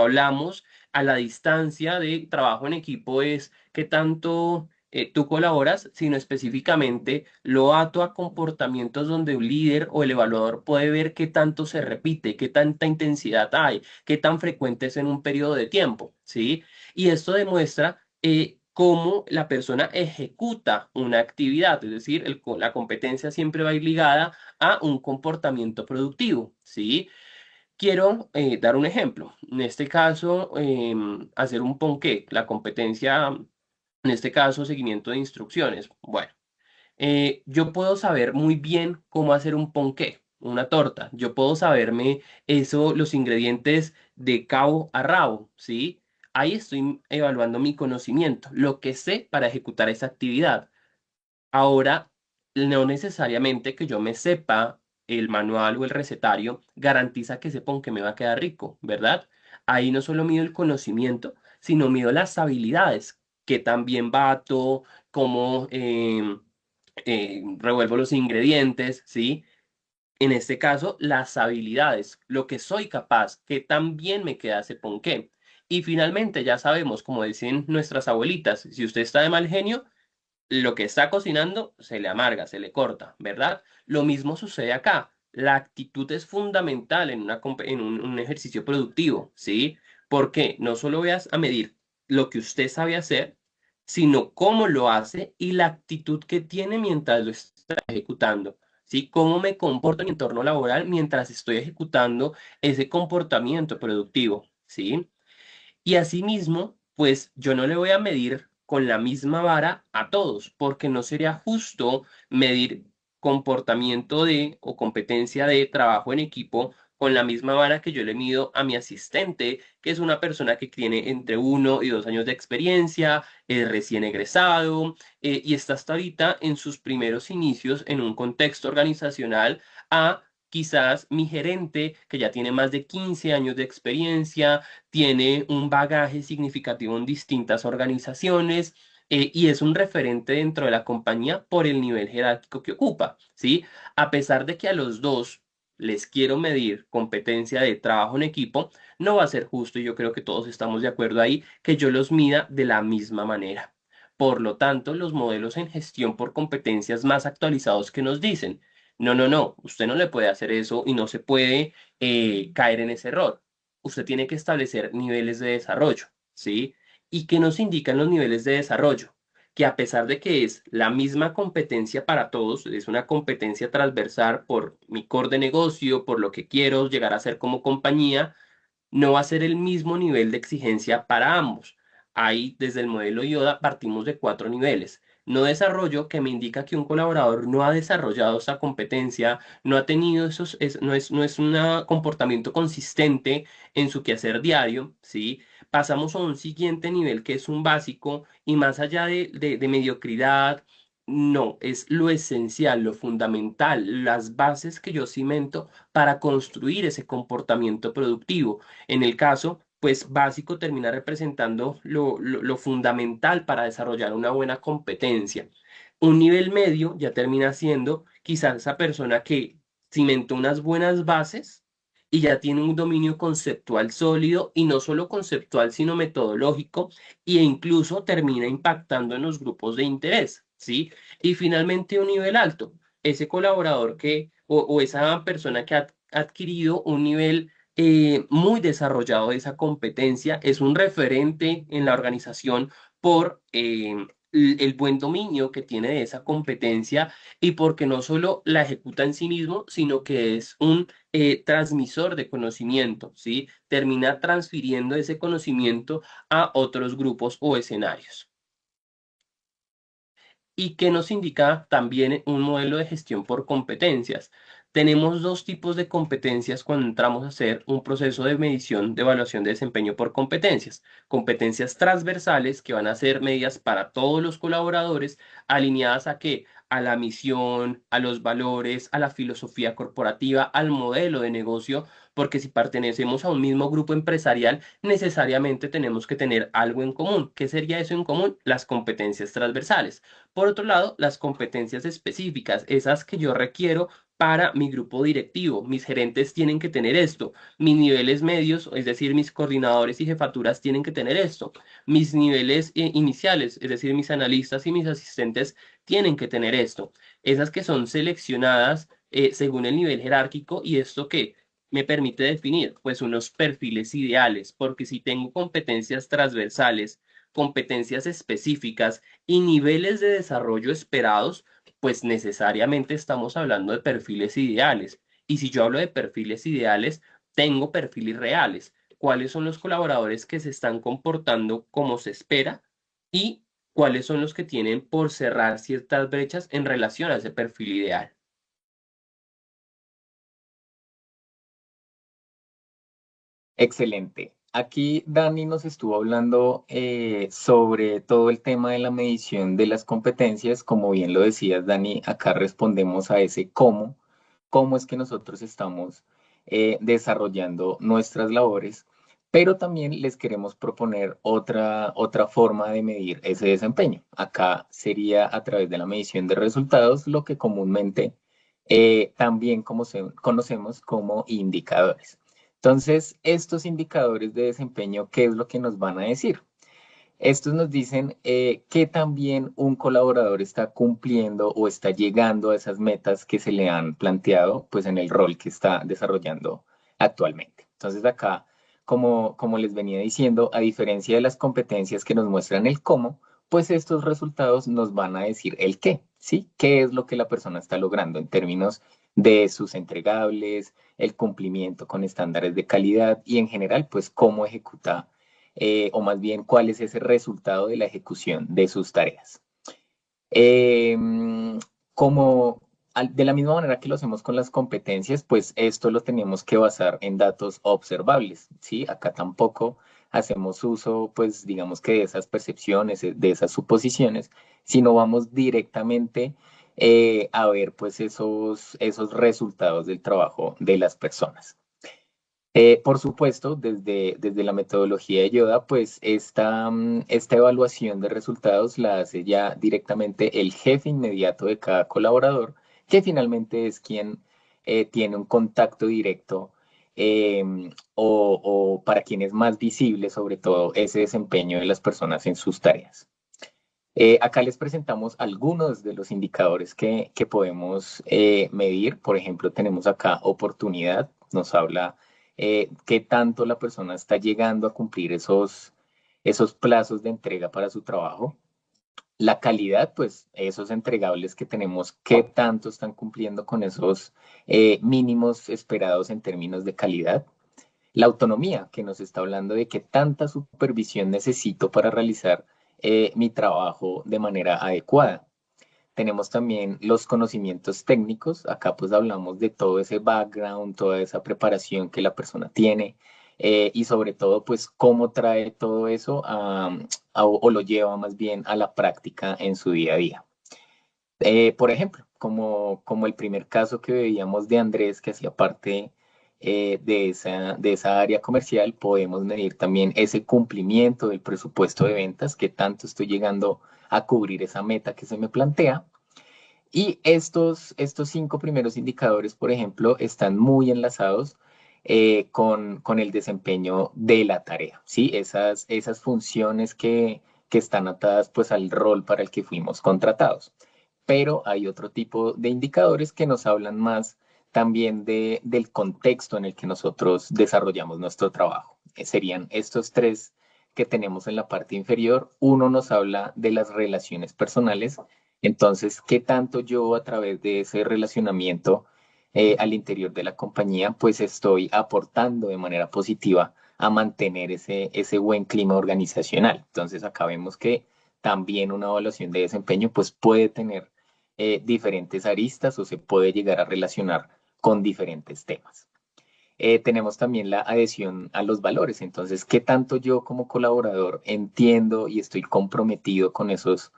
S6: hablamos a la distancia de trabajo en equipo, es qué tanto tú colaboras, sino específicamente lo ato a comportamientos donde un líder o el evaluador puede ver qué tanto se repite, qué tanta intensidad hay, qué tan frecuente es en un periodo de tiempo, ¿sí? Y esto demuestra cómo la persona ejecuta una actividad, es decir, la competencia siempre va a ir ligada a un comportamiento productivo, ¿sí? Quiero dar un ejemplo. En este caso, hacer un ponqué, la competencia, en este caso, seguimiento de instrucciones. Bueno, yo puedo saber muy bien cómo hacer un ponqué, una torta. Yo puedo saberme eso, los ingredientes de cabo a rabo, ¿sí? Ahí estoy evaluando mi conocimiento, lo que sé para ejecutar esa actividad. Ahora, no necesariamente que yo me sepa el manual o el recetario garantiza que ese ponqué me va a quedar rico, ¿verdad? Ahí no solo mido el conocimiento, sino mido las habilidades, que también bato, cómo revuelvo los ingredientes, ¿sí? En este caso, las habilidades, lo que soy capaz, que también me queda ese ponqué. Y finalmente, ya sabemos, como dicen nuestras abuelitas, si usted está de mal genio, lo que está cocinando se le amarga, se le corta, ¿verdad? Lo mismo sucede acá. La actitud es fundamental en, un ejercicio productivo, ¿sí? Porque no solo veas a medir lo que usted sabe hacer, sino cómo lo hace y la actitud que tiene mientras lo está ejecutando, ¿sí? Cómo me comporto en mi entorno laboral mientras estoy ejecutando ese comportamiento productivo, ¿sí? Y asimismo, pues yo no le voy a medir con la misma vara a todos, porque no sería justo medir comportamiento de o competencia de trabajo en equipo con la misma vara que yo le mido a mi asistente, que es una persona que tiene entre 1 y 2 años de experiencia, es recién egresado y está hasta ahorita en sus primeros inicios en un contexto organizacional a quizás mi gerente, que ya tiene más de 15 años de experiencia, tiene un bagaje significativo en distintas organizaciones y es un referente dentro de la compañía por el nivel jerárquico que ocupa, ¿sí? A pesar de que a los dos les quiero medir competencia de trabajo en equipo, no va a ser justo, y yo creo que todos estamos de acuerdo ahí, que yo los mida de la misma manera. Por lo tanto, los modelos en gestión por competencias más actualizados que nos dicen, no, no, no, usted no le puede hacer eso y no se puede caer en ese error. Usted tiene que establecer niveles de desarrollo, ¿sí? ¿Y qué nos indican los niveles de desarrollo? Que a pesar de que es la misma competencia para todos, es una competencia transversal por mi core de negocio, por lo que quiero llegar a ser como compañía, no va a ser el mismo nivel de exigencia para ambos. Ahí, desde el modelo IODA, partimos de 4 niveles. No desarrollo, que me indica que un colaborador no ha desarrollado esa competencia, no ha tenido no es un comportamiento consistente en su quehacer diario, ¿sí? Pasamos a un siguiente nivel que es un básico y más allá de mediocridad, no, es lo esencial, lo fundamental, las bases que yo cimento para construir ese comportamiento productivo. En el caso, pues básico termina representando lo fundamental para desarrollar una buena competencia. Un nivel medio ya termina siendo quizás esa persona que cimentó unas buenas bases y ya tiene un dominio conceptual sólido y no solo conceptual, sino metodológico e incluso termina impactando en los grupos de interés, ¿sí? Y finalmente un nivel alto, ese colaborador o esa persona que ha adquirido un nivel muy desarrollado de esa competencia, es un referente en la organización por el buen dominio que tiene de esa competencia y porque no solo la ejecuta en sí mismo, sino que es un transmisor de conocimiento, ¿sí? Termina transfiriendo ese conocimiento a otros grupos o escenarios. ¿Y qué nos indica también un modelo de gestión por competencias? Tenemos dos tipos de competencias cuando entramos a hacer un proceso de medición de evaluación de desempeño por competencias. Competencias transversales que van a ser medidas para todos los colaboradores, alineadas a qué? a la misión, a los valores, a la filosofía corporativa, al modelo de negocio, porque si pertenecemos a un mismo grupo empresarial, necesariamente tenemos que tener algo en común. ¿Qué sería eso en común? Las competencias transversales. Por otro lado, las competencias específicas, esas que yo requiero para mi grupo directivo. Mis gerentes tienen que tener esto. Mis niveles medios, es decir, mis coordinadores y jefaturas tienen que tener esto. Mis niveles iniciales, es decir, mis analistas y mis asistentes tienen que tener esto. Esas que son seleccionadas según el nivel jerárquico y esto que me permite definir pues unos perfiles ideales, porque si tengo competencias transversales, competencias específicas y niveles de desarrollo esperados, pues necesariamente estamos hablando de perfiles ideales. Y si yo hablo de perfiles ideales, tengo perfiles reales. ¿Cuáles son los colaboradores que se están comportando como se espera? Y cuáles son los que tienen por cerrar ciertas brechas en relación a ese perfil ideal.
S7: Excelente. Aquí Dani nos estuvo hablando sobre todo el tema de la medición de las competencias. Como bien lo decías, Dani, acá respondemos a ese cómo es que nosotros estamos desarrollando nuestras labores, pero también les queremos proponer otra forma de medir ese desempeño. Acá sería a través de la medición de resultados, lo que comúnmente también como conocemos como indicadores. Entonces, estos indicadores de desempeño, ¿qué es lo que nos van a decir? Estos nos dicen que también un colaborador está cumpliendo o está llegando a esas metas que se le han planteado, pues en el rol que está desarrollando actualmente. Entonces, acá, como les venía diciendo, a diferencia de las competencias que nos muestran el cómo, pues estos resultados nos van a decir el qué, ¿sí? ¿Qué es lo que la persona está logrando en términos de sus entregables, el cumplimiento con estándares de calidad y en general, pues cómo ejecuta o más bien cuál es ese resultado de la ejecución de sus tareas. Eh, de la misma manera que lo hacemos con las competencias, pues esto lo tenemos que basar en datos observables, ¿sí? Acá tampoco hacemos uso, pues digamos que de esas percepciones, de esas suposiciones, sino vamos directamente a ver pues esos resultados del trabajo de las personas. Por supuesto, desde la metodología de Yoda, pues esta evaluación de resultados la hace ya directamente el jefe inmediato de cada colaborador, que finalmente es quien tiene un contacto directo o para quien es más visible, sobre todo, ese desempeño de las personas en sus tareas. Acá les presentamos algunos de los indicadores que podemos medir. Por ejemplo, tenemos acá oportunidad, nos habla qué tanto la persona está llegando a cumplir esos plazos de entrega para su trabajo. La calidad, pues esos entregables que tenemos, qué tanto están cumpliendo con esos mínimos esperados en términos de calidad. La autonomía, que nos está hablando de qué tanta supervisión necesito para realizar mi trabajo de manera adecuada. Tenemos también los conocimientos técnicos. Acá pues hablamos de todo ese background, toda esa preparación que la persona tiene y sobre todo pues cómo trae todo eso o lo lleva más bien a la práctica en su día a día. Por ejemplo, como el primer caso que veíamos de Andrés, que hacía parte de esa área comercial, podemos medir también ese cumplimiento del presupuesto de ventas, que tanto estoy llegando a cubrir esa meta que se me plantea. Y estos 5 primeros indicadores, por ejemplo, están muy enlazados con el desempeño de la tarea, ¿sí? Esas funciones que están atadas pues al rol para el que fuimos contratados. Pero hay otro tipo de indicadores que nos hablan más también del contexto en el que nosotros desarrollamos nuestro trabajo. Serían estos 3 que tenemos en la parte inferior. Uno nos habla de las relaciones personales. Entonces, ¿qué tanto yo a través de ese relacionamiento al interior de la compañía, pues estoy aportando de manera positiva a mantener ese buen clima organizacional? Entonces, acá vemos que también una evaluación de desempeño pues puede tener diferentes aristas o se puede llegar a relacionar con diferentes temas. Tenemos también la adhesión a los valores. Entonces, ¿qué tanto yo como colaborador entiendo y estoy comprometido con esos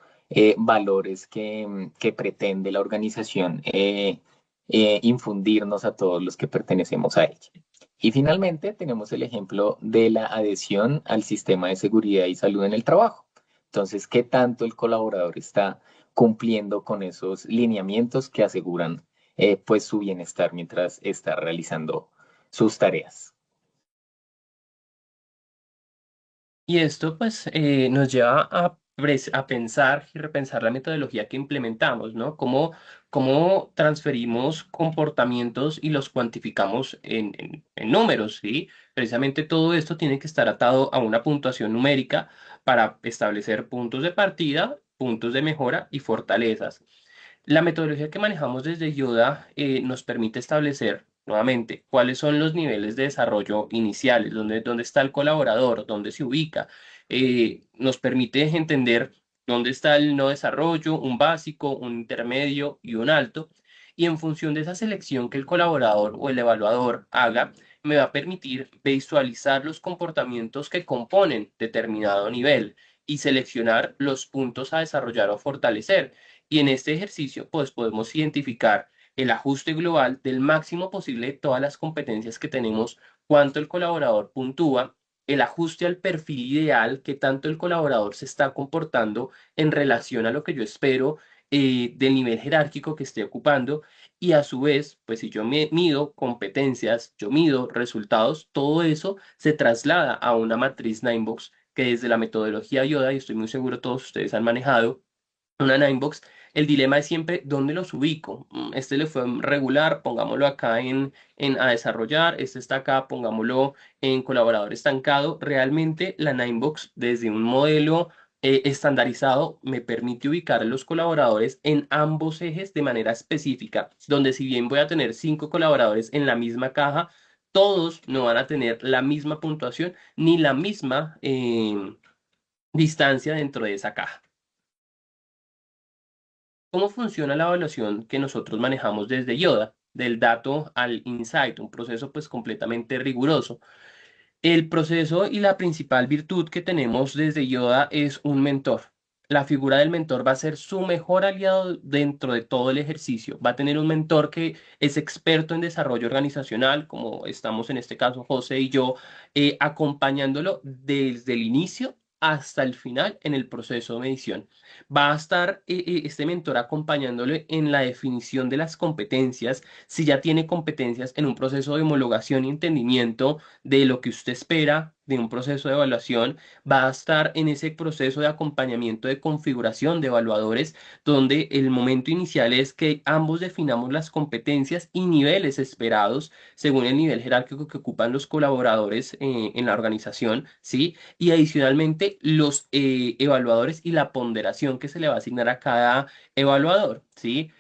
S7: valores que pretende la organización infundirnos a todos los que pertenecemos a ella. Y finalmente tenemos el ejemplo de la adhesión al sistema de seguridad y salud en el trabajo. Entonces, ¿qué tanto el colaborador está cumpliendo con esos lineamientos que aseguran pues su bienestar mientras está realizando sus tareas?
S6: Y esto pues nos lleva a pensar y repensar la metodología que implementamos, ¿no? Cómo transferimos comportamientos y los cuantificamos en números, ¿sí? Precisamente todo esto tiene que estar atado a una puntuación numérica para establecer puntos de partida, puntos de mejora y fortalezas. La metodología que manejamos desde Yoda nos permite establecer nuevamente cuáles son los niveles de desarrollo iniciales, dónde está el colaborador, dónde se ubica. Nos permite entender dónde está el no desarrollo, un básico, un intermedio y un alto. Y en función de esa selección que el colaborador o el evaluador haga, me va a permitir visualizar los comportamientos que componen determinado nivel y seleccionar los puntos a desarrollar o fortalecer. Y en este ejercicio, pues podemos identificar el ajuste global del máximo posible de todas las competencias que tenemos, cuánto el colaborador puntúa, el ajuste al perfil ideal, que tanto el colaborador se está comportando en relación a lo que yo espero del nivel jerárquico que esté ocupando. Y a su vez, pues si yo me mido competencias, yo mido resultados, todo eso se traslada a una matriz Ninebox que desde la metodología Yoda, y estoy muy seguro todos ustedes han manejado, una Ninebox, el dilema es siempre dónde los ubico. Este le fue regular, pongámoslo acá en a desarrollar, este está acá, pongámoslo en colaborador estancado. Realmente la Ninebox desde un modelo estandarizado me permite ubicar a los colaboradores en ambos ejes de manera específica, donde si bien voy a tener 5 colaboradores en la misma caja, todos no van a tener la misma puntuación ni la misma distancia dentro de esa caja. ¿Cómo funciona la evaluación que nosotros manejamos desde Yoda? Del dato al insight, un proceso pues completamente riguroso. El proceso y la principal virtud que tenemos desde Yoda es un mentor. La figura del mentor va a ser su mejor aliado dentro de todo el ejercicio. Va a tener un mentor que es experto en desarrollo organizacional, como estamos en este caso José y yo, acompañándolo desde el inicio hasta el final en el proceso de medición. Va a estar este mentor acompañándole en la definición de las competencias, si ya tiene competencias en un proceso de homologación y entendimiento de lo que usted espera de un proceso de evaluación, va a estar en ese proceso de acompañamiento de configuración de evaluadores, donde el momento inicial es que ambos definamos las competencias y niveles esperados según el nivel jerárquico que ocupan los colaboradores en la organización, ¿sí? Y adicionalmente los evaluadores y la ponderación que se le va a asignar a cada evaluador, ¿sí?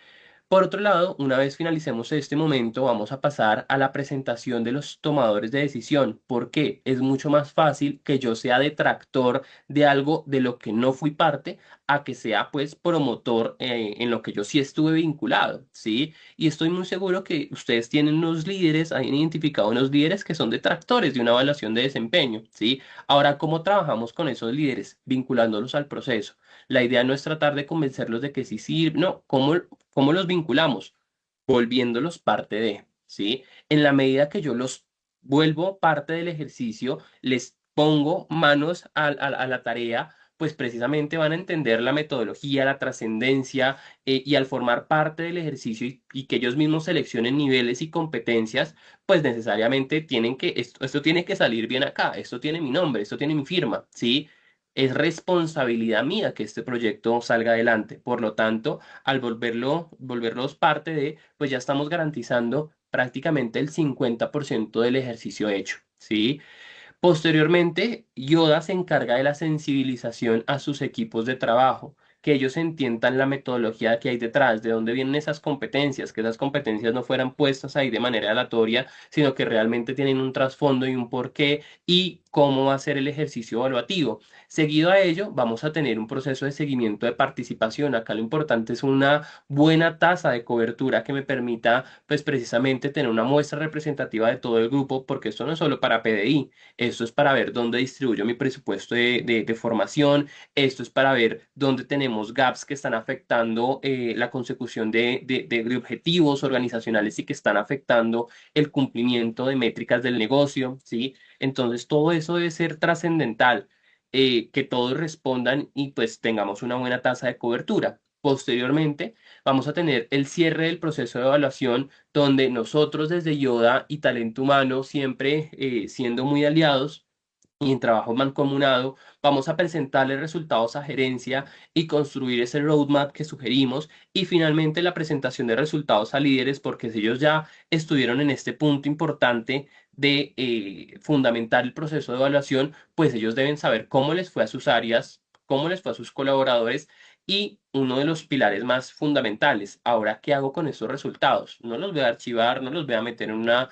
S6: Por otro lado, una vez finalicemos este momento, vamos a pasar a la presentación de los tomadores de decisión. ¿Por qué? Es mucho más fácil que yo sea detractor de algo de lo que no fui parte a que sea pues promotor en lo que yo sí estuve vinculado, ¿sí? Y estoy muy seguro que ustedes tienen unos líderes, han identificado unos líderes que son detractores de una evaluación de desempeño, ¿sí? Ahora, ¿cómo trabajamos con esos líderes? Vinculándolos al proceso. La idea no es tratar de convencerlos de que sí sirve, no, ¿cómo los vinculamos? Volviéndolos parte de, ¿sí? En la medida que yo los vuelvo parte del ejercicio, les pongo manos a la tarea, pues precisamente van a entender la metodología, la trascendencia, y al formar parte del ejercicio y que ellos mismos seleccionen niveles y competencias, pues necesariamente esto tiene que salir bien acá, esto tiene mi nombre, esto tiene mi firma, ¿sí? Es responsabilidad mía que este proyecto salga adelante. Por lo tanto, al volverlos parte de, pues ya estamos garantizando prácticamente el 50% del ejercicio hecho, ¿sí? Posteriormente, Yoda se encarga de la sensibilización a sus equipos de trabajo, que ellos entiendan la metodología que hay detrás, de dónde vienen esas competencias, que esas competencias no fueran puestas ahí de manera aleatoria, sino que realmente tienen un trasfondo y un porqué, y cómo va a ser el ejercicio evaluativo. Seguido a ello, vamos a tener un proceso de seguimiento de participación. Acá lo importante es una buena tasa de cobertura que me permita, pues precisamente tener una muestra representativa de todo el grupo, porque esto no es solo para PDI, esto es para ver dónde distribuyo mi presupuesto de formación, esto es para ver dónde tenemos gaps que están afectando la consecución de objetivos organizacionales y que están afectando el cumplimiento de métricas del negocio, ¿sí? Entonces, todo eso debe ser trascendental, que todos respondan y pues tengamos una buena tasa de cobertura. Posteriormente, vamos a tener el cierre del proceso de evaluación, donde nosotros desde Yoda y Talento Humano, siempre siendo muy aliados, y en trabajo mancomunado, vamos a presentarle resultados a gerencia y construir ese roadmap que sugerimos y finalmente la presentación de resultados a líderes porque si ellos ya estuvieron en este punto importante de fundamentar el proceso de evaluación, pues ellos deben saber cómo les fue a sus áreas, cómo les fue a sus colaboradores y uno de los pilares más fundamentales, ahora, ¿qué hago con esos resultados? No los voy a archivar, no los voy a meter en una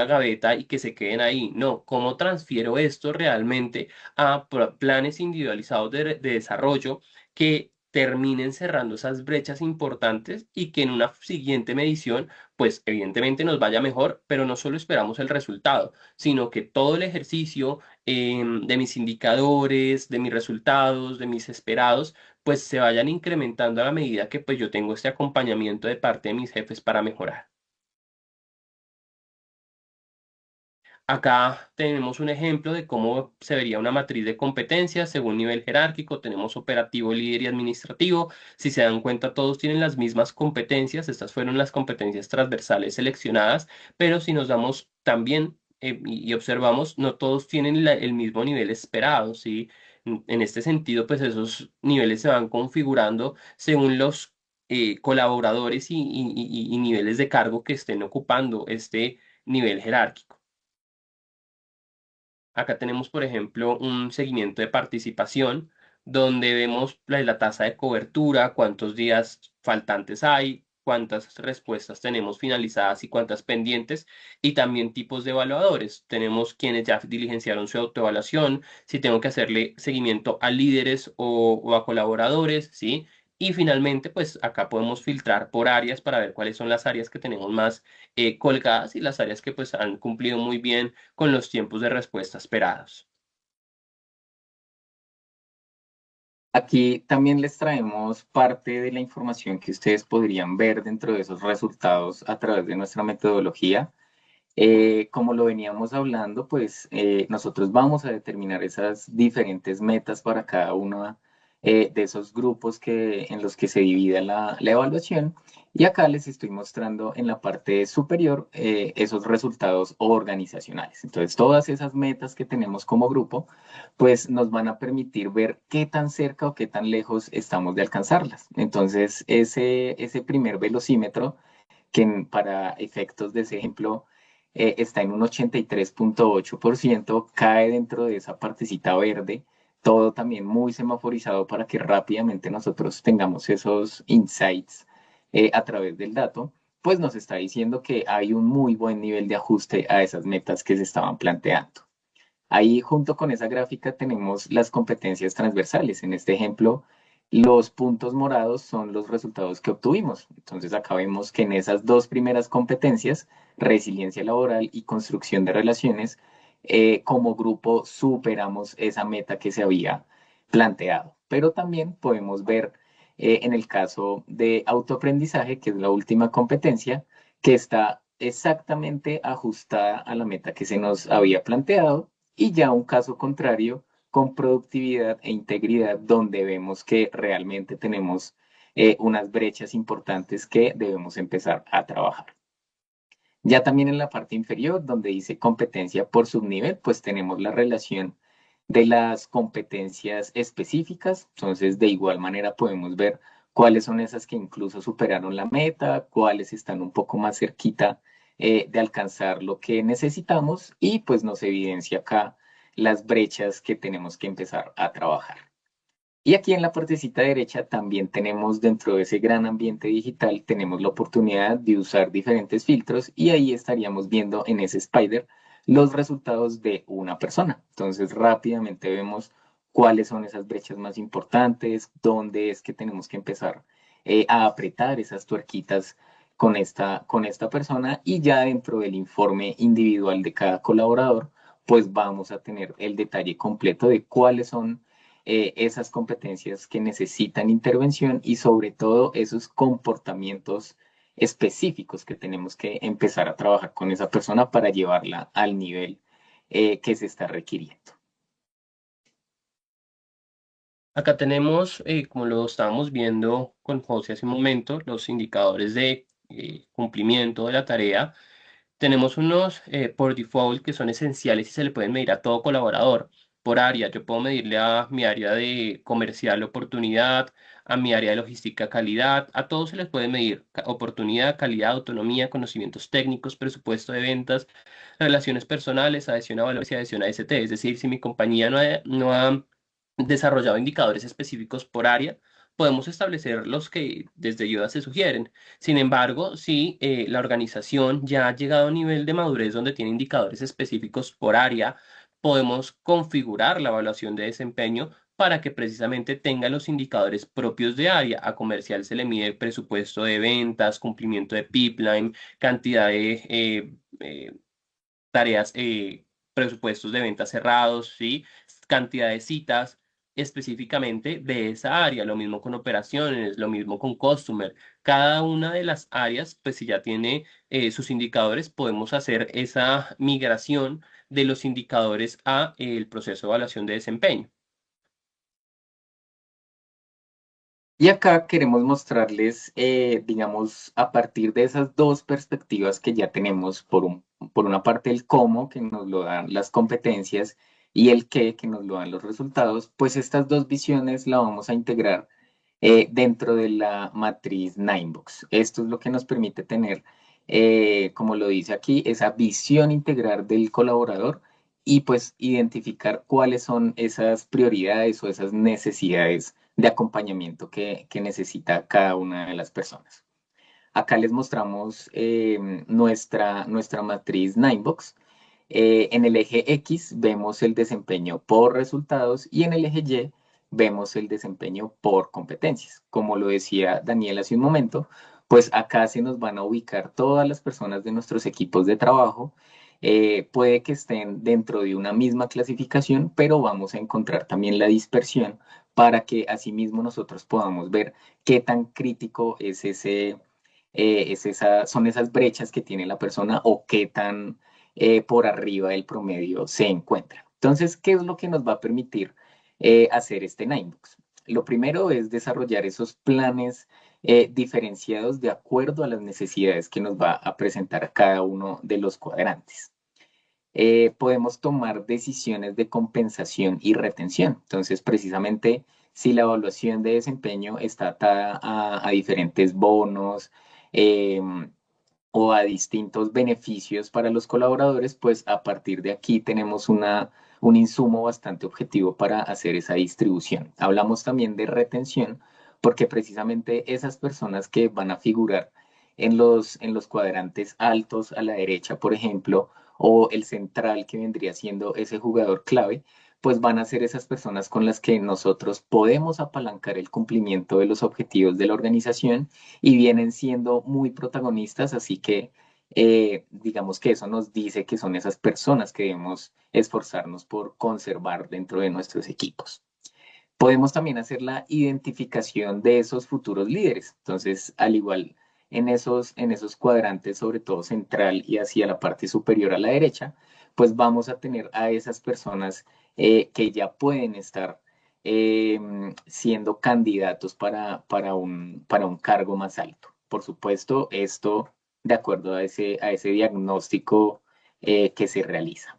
S6: gaveta y que se queden ahí. No, ¿cómo transfiero esto realmente a planes individualizados de desarrollo que terminen cerrando esas brechas importantes y que en una siguiente medición, pues evidentemente nos vaya mejor, pero no solo esperamos el resultado, sino que todo el ejercicio de mis indicadores, de mis resultados, de mis esperados, pues se vayan incrementando a la medida que pues yo tengo este acompañamiento de parte de mis jefes para mejorar. Acá tenemos un ejemplo de cómo se vería una matriz de competencias según nivel jerárquico. Tenemos operativo, líder y administrativo. Si se dan cuenta, todos tienen las mismas competencias. Estas fueron las competencias transversales seleccionadas, pero si nos damos también y observamos, no todos tienen el mismo nivel esperado, ¿sí? En este sentido, pues esos niveles se van configurando según los colaboradores y niveles de cargo que estén ocupando este nivel jerárquico. Acá tenemos, por ejemplo, un seguimiento de participación donde vemos la tasa de cobertura, cuántos días faltantes hay, cuántas respuestas tenemos finalizadas y cuántas pendientes, y también tipos de evaluadores. Tenemos quienes ya diligenciaron su autoevaluación, si tengo que hacerle seguimiento a líderes o a colaboradores, ¿sí? Y finalmente, pues acá podemos filtrar por áreas para ver cuáles son las áreas que tenemos más colgadas y las áreas que pues han cumplido muy bien con los tiempos de respuesta esperados.
S7: Aquí también les traemos parte de la información que ustedes podrían ver dentro de esos resultados a través de nuestra metodología. Como lo veníamos hablando, pues nosotros vamos a determinar esas diferentes metas para cada uno de esos grupos en los que se divide la evaluación. Y acá les estoy mostrando en la parte superior esos resultados organizacionales. Entonces, todas esas metas que tenemos como grupo, pues nos van a permitir ver qué tan cerca o qué tan lejos estamos de alcanzarlas. Entonces, ese primer velocímetro, para efectos de ese ejemplo, está en un 83,8%, cae dentro de esa partecita verde, todo también muy semaforizado para que rápidamente nosotros tengamos esos insights a través del dato, pues nos está diciendo que hay un muy buen nivel de ajuste a esas metas que se estaban planteando. Ahí junto con esa gráfica tenemos las competencias transversales. En este ejemplo, los puntos morados son los resultados que obtuvimos. Entonces acá vemos que en esas dos primeras competencias, resiliencia laboral y construcción de relaciones, como grupo superamos esa meta que se había planteado. Pero también podemos ver en el caso de autoaprendizaje, que es la última competencia, que está exactamente ajustada a la meta que se nos había planteado y ya un caso contrario con productividad e integridad donde vemos que realmente tenemos unas brechas importantes que debemos empezar a trabajar. Ya también en la parte inferior, donde dice competencia por subnivel, pues tenemos la relación de las competencias específicas. Entonces, de igual manera podemos ver cuáles son esas que incluso superaron la meta, cuáles están un poco más cerquita de alcanzar lo que necesitamos y pues nos evidencia acá las brechas que tenemos que empezar a trabajar. Y aquí en la partecita derecha también tenemos dentro de ese gran ambiente digital, tenemos la oportunidad de usar diferentes filtros y ahí estaríamos viendo en ese spider los resultados de una persona. Entonces, rápidamente vemos cuáles son esas brechas más importantes, dónde es que tenemos que empezar a apretar esas tuerquitas con esta persona, y ya dentro del informe individual de cada colaborador, pues vamos a tener el detalle completo de cuáles son esas competencias que necesitan intervención y sobre todo esos comportamientos específicos que tenemos que empezar a trabajar con esa persona para llevarla al nivel que se está requiriendo.
S6: Acá tenemos, como lo estábamos viendo con José hace un momento, los indicadores de cumplimiento de la tarea. Tenemos unos por default que son esenciales y se le pueden medir a todo colaborador. Por área, yo puedo medirle a mi área de comercial oportunidad, a mi área de logística calidad, a todos se les puede medir oportunidad, calidad, autonomía, conocimientos técnicos, presupuesto de ventas, relaciones personales, adhesión a valores y adhesión a ST. Es decir, si mi compañía no ha desarrollado indicadores específicos por área, podemos establecer los que desde ayuda se sugieren. Sin embargo, si la organización ya ha llegado a un nivel de madurez donde tiene indicadores específicos por área, podemos configurar la evaluación de desempeño para que precisamente tenga los indicadores propios de área. A comercial se le mide el presupuesto de ventas, cumplimiento de pipeline, cantidad de tareas, presupuestos de ventas cerrados, ¿sí? Cantidad de citas específicamente de esa área. Lo mismo con operaciones, lo mismo con customer. Cada una de las áreas, pues si ya tiene sus indicadores, podemos hacer esa migración de los indicadores a el proceso de evaluación de desempeño.
S7: Y acá queremos mostrarles, digamos, a partir de esas dos perspectivas que ya tenemos, por una parte el cómo, que nos lo dan las competencias, y el qué, que nos lo dan los resultados, pues estas dos visiones la vamos a integrar dentro de la matriz Ninebox. Esto es lo que nos permite tener, como lo dice aquí, esa visión integral del colaborador y pues identificar cuáles son esas prioridades o esas necesidades de acompañamiento que necesita cada una de las personas. Acá les mostramos nuestra matriz Ninebox. En el eje X vemos el desempeño por resultados y en el eje Y vemos el desempeño por competencias. Como lo decía Daniel hace un momento, pues acá se nos van a ubicar todas las personas de nuestros equipos de trabajo. Puede que estén dentro de una misma clasificación, pero vamos a encontrar también la dispersión para que asimismo nosotros podamos ver qué tan crítico es son esas brechas que tiene la persona o qué tan por arriba del promedio se encuentra. Entonces, ¿qué es lo que nos va a permitir hacer este Ninebox? Lo primero es desarrollar esos planes diferenciados de acuerdo a las necesidades que nos va a presentar cada uno de los cuadrantes. Podemos tomar decisiones de compensación y retención. Entonces, precisamente, si la evaluación de desempeño está atada a diferentes bonos, o a distintos beneficios para los colaboradores, pues a partir de aquí tenemos un insumo bastante objetivo para hacer esa distribución. Hablamos también de retención, porque precisamente esas personas que van a figurar en los cuadrantes altos a la derecha, por ejemplo, o el central que vendría siendo ese jugador clave, pues van a ser esas personas con las que nosotros podemos apalancar el cumplimiento de los objetivos de la organización y vienen siendo muy protagonistas, así que digamos que eso nos dice que son esas personas que debemos esforzarnos por conservar dentro de nuestros equipos. Podemos también hacer la identificación de esos futuros líderes. Entonces, al igual en esos cuadrantes, sobre todo central y hacia la parte superior a la derecha, pues vamos a tener a esas personas que ya pueden estar siendo candidatos para un cargo más alto. Por supuesto, esto de acuerdo a ese diagnóstico que se realiza.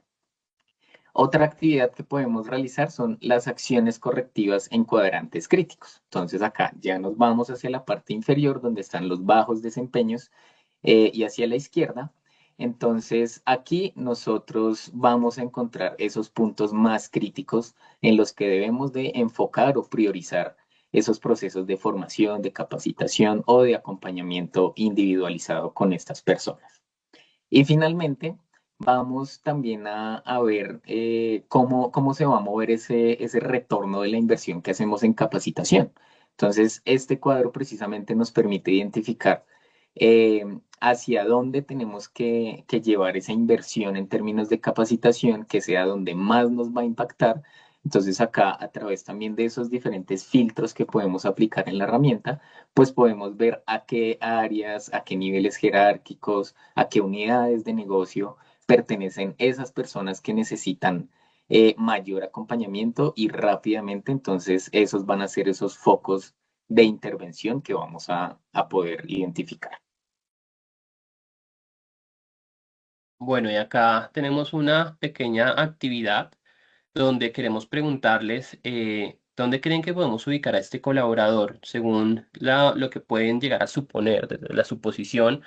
S7: Otra actividad que podemos realizar son las acciones correctivas en cuadrantes críticos. Entonces acá ya nos vamos hacia la parte inferior donde están los bajos desempeños y hacia la izquierda. Entonces aquí nosotros vamos a encontrar esos puntos más críticos en los que debemos de enfocar o priorizar esos procesos de formación, de capacitación o de acompañamiento individualizado con estas personas. Y finalmente, vamos también a ver cómo se va a mover ese retorno de la inversión que hacemos en capacitación. Entonces, este cuadro precisamente nos permite identificar eh, hacia dónde tenemos que llevar esa inversión en términos de capacitación, que sea donde más nos va a impactar. Entonces, acá, a través también de esos diferentes filtros que podemos aplicar en la herramienta, pues podemos ver a qué áreas, a qué niveles jerárquicos, a qué unidades de negocio pertenecen esas personas que necesitan mayor acompañamiento y rápidamente, entonces esos van a ser esos focos de intervención que vamos a poder identificar.
S6: Bueno, y acá tenemos una pequeña actividad donde queremos preguntarles dónde creen que podemos ubicar a este colaborador según lo que pueden llegar a suponer desde la suposición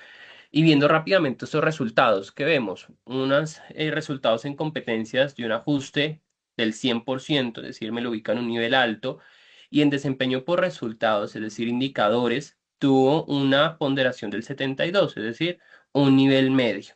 S6: y viendo rápidamente estos resultados que vemos, unos resultados en competencias de un ajuste del 100%, es decir, me lo ubica en un nivel alto, y en desempeño por resultados, es decir, indicadores, tuvo una ponderación del 72, es decir, un nivel medio.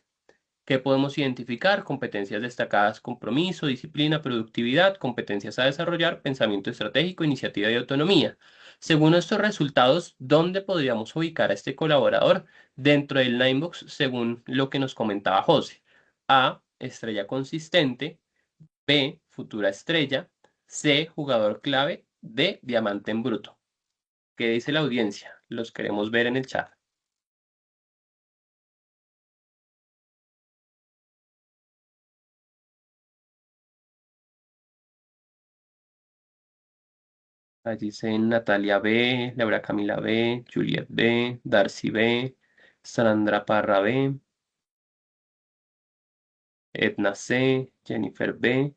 S6: ¿Qué podemos identificar? Competencias destacadas, compromiso, disciplina, productividad, competencias a desarrollar, pensamiento estratégico, iniciativa y autonomía. Según estos resultados, ¿dónde podríamos ubicar a este colaborador dentro del Ninebox según lo que nos comentaba José? A, estrella consistente, B, futura estrella, C, jugador clave, D, diamante en bruto. ¿Qué dice la audiencia? Los queremos ver en el chat. Allí dicen Natalia B, Laura Camila B, Juliet B, Darcy B, Sandra Parra B, Edna C, Jennifer B.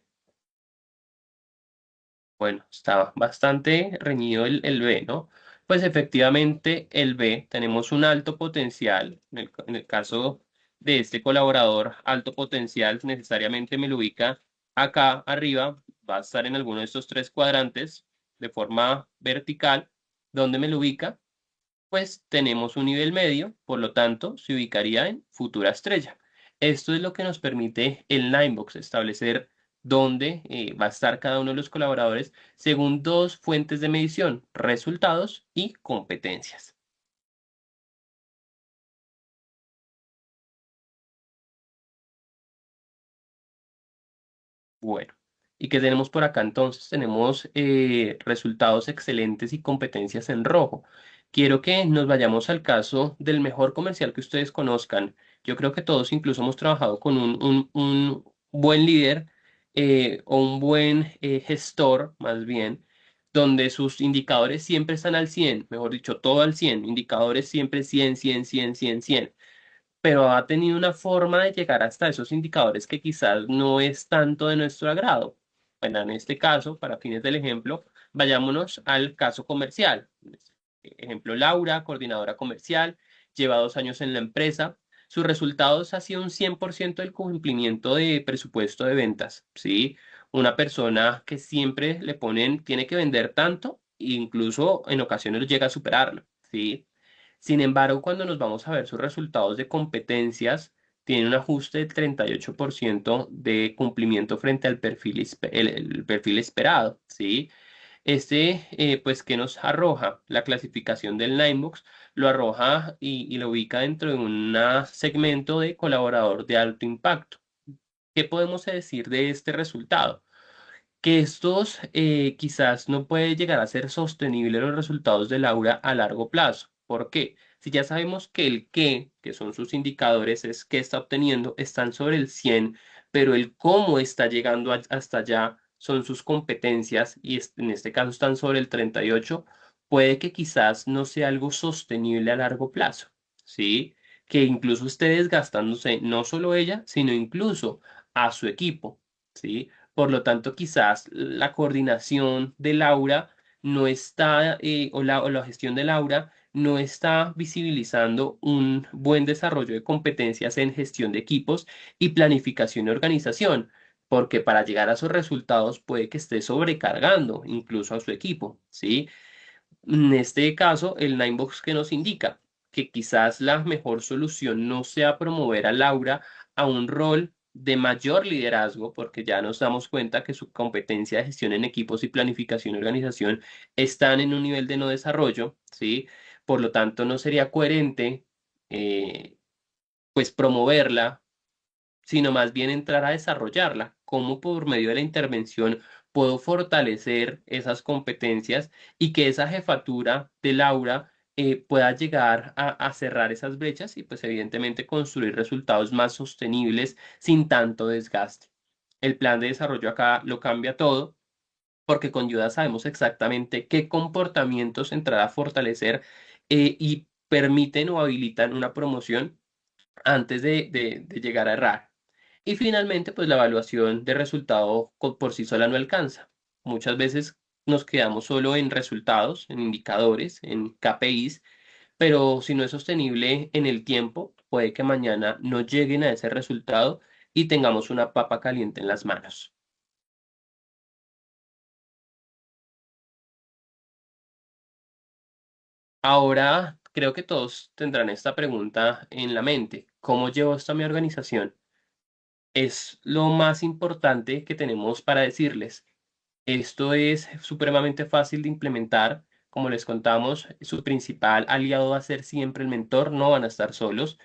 S6: Bueno, está bastante reñido el B, ¿no? Pues efectivamente el B tenemos un alto potencial. En el caso de este colaborador, alto potencial necesariamente me lo ubica acá arriba, va a estar en alguno de estos tres cuadrantes de forma vertical. ¿Dónde me lo ubica? Pues tenemos un nivel medio, por lo tanto, se ubicaría en futura estrella. Esto es lo que nos permite el Ninebox establecer dónde va a estar cada uno de los colaboradores según dos fuentes de medición, resultados y competencias. Bueno, ¿y qué tenemos por acá entonces? Tenemos resultados excelentes y competencias en rojo. Quiero que nos vayamos al caso del mejor comercial que ustedes conozcan. Yo creo que todos incluso hemos trabajado con un buen líder o un buen gestor, más bien, donde sus indicadores siempre están al 100, mejor dicho, todo al 100, indicadores siempre 100, 100, 100, 100, 100, pero ha tenido una forma de llegar hasta esos indicadores que quizás no es tanto de nuestro agrado. Bueno, en este caso, para fines del ejemplo, vayámonos al caso comercial. Ejemplo, Laura, coordinadora comercial, lleva 2 años en la empresa. Sus resultados ha sido un 100% del cumplimiento de presupuesto de ventas, ¿sí? Una persona que siempre le ponen, tiene que vender tanto, e incluso en ocasiones llega a superarlo, ¿sí? Sin embargo, cuando nos vamos a ver sus resultados de competencias, tiene un ajuste del 38% de cumplimiento frente al perfil, el perfil esperado, ¿sí? Pues, ¿qué nos arroja? La clasificación del Ninebox lo arroja y lo ubica dentro de un segmento de colaborador de alto impacto. ¿Qué podemos decir de este resultado? Que estos quizás no puede llegar a ser sostenible los resultados de Laura a largo plazo. ¿Por qué? Si ya sabemos que el qué, que son sus indicadores, es qué está obteniendo, están sobre el 100, pero el cómo está llegando hasta allá son sus competencias y en este caso están sobre el 38, puede que quizás no sea algo sostenible a largo plazo, ¿sí? Que incluso ustedes gastándose no solo ella, sino incluso a su equipo, ¿sí? Por lo tanto, quizás la coordinación de Laura no está, o la gestión de Laura no está visibilizando un buen desarrollo de competencias en gestión de equipos y planificación y organización, porque para llegar a esos resultados puede que esté sobrecargando incluso a su equipo, ¿sí? En este caso, el Ninebox que nos indica que quizás la mejor solución no sea promover a Laura a un rol de mayor liderazgo, porque ya nos damos cuenta que su competencia de gestión en equipos y planificación y organización están en un nivel de no desarrollo, ¿sí? Por lo tanto, no sería coherente, pues, promoverla, sino más bien entrar a desarrollarla. Cómo por medio de la intervención puedo fortalecer esas competencias y que esa jefatura de Laura pueda llegar a cerrar esas brechas y pues evidentemente construir resultados más sostenibles sin tanto desgaste. El plan de desarrollo acá lo cambia todo porque con Yuda sabemos exactamente qué comportamientos entrar a fortalecer y permiten o habilitan una promoción antes de llegar a errar. Y finalmente, pues la evaluación de resultado por sí sola no alcanza. Muchas veces nos quedamos solo en resultados, en indicadores, en KPIs, pero si no es sostenible en el tiempo, puede que mañana no lleguen a ese resultado y tengamos una papa caliente en las manos. Ahora, creo que todos tendrán esta pregunta en la mente. ¿Cómo llevo esto a mi organización? Es lo más importante que tenemos para decirles. Esto es supremamente fácil de implementar. Como les contamos, su principal aliado va a ser siempre el mentor, no van a estar solos.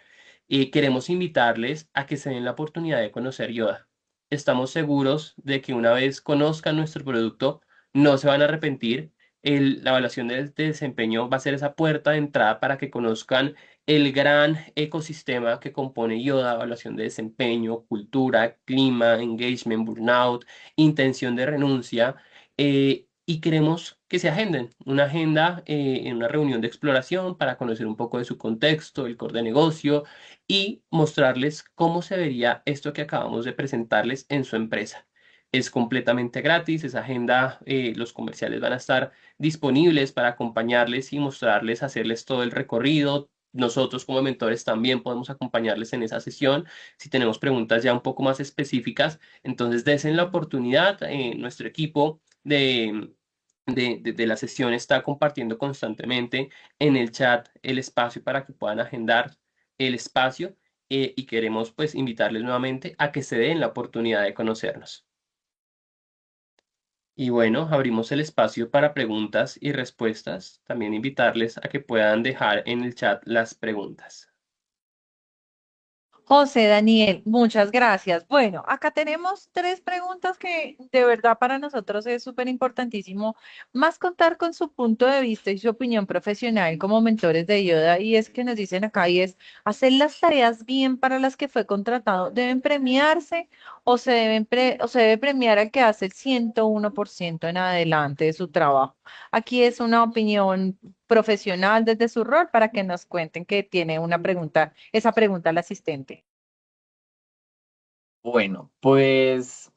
S6: Y queremos invitarles a que se den la oportunidad de conocer Yoda. Estamos seguros de que una vez conozcan nuestro producto, no se van a arrepentir. La evaluación de desempeño va a ser esa puerta de entrada para que conozcan el gran ecosistema que compone Yoda, evaluación de desempeño, cultura, clima, engagement, burnout, intención de renuncia. Y queremos que se agenden una agenda en una reunión de exploración para conocer un poco de su contexto, el core de negocio y mostrarles cómo se vería esto que acabamos de presentarles en su empresa. Es completamente gratis, esa agenda, los comerciales van a estar disponibles para acompañarles y mostrarles, hacerles todo el recorrido. Nosotros como mentores también podemos acompañarles en esa sesión. Si tenemos preguntas ya un poco más específicas, entonces desen la oportunidad. Nuestro equipo de la sesión está compartiendo constantemente en el chat el espacio para que puedan agendar el espacio y queremos pues invitarles nuevamente a que se den la oportunidad de conocernos. Y bueno, abrimos el espacio para preguntas y respuestas. También invitarles a que puedan dejar en el chat las preguntas.
S4: José Daniel, muchas gracias. Bueno, acá tenemos tres preguntas que de verdad para nosotros es súper importantísimo, más contar con su punto de vista y su opinión profesional como mentores de Yoda. Y es que nos dicen acá y es hacer las tareas bien para las que fue contratado. ¿Deben premiarse o o se debe premiar al que hace el 101% en adelante de su trabajo? Aquí es una opinión profesional desde su rol para que nos cuenten que tiene una pregunta, esa pregunta al asistente.
S7: Bueno, pues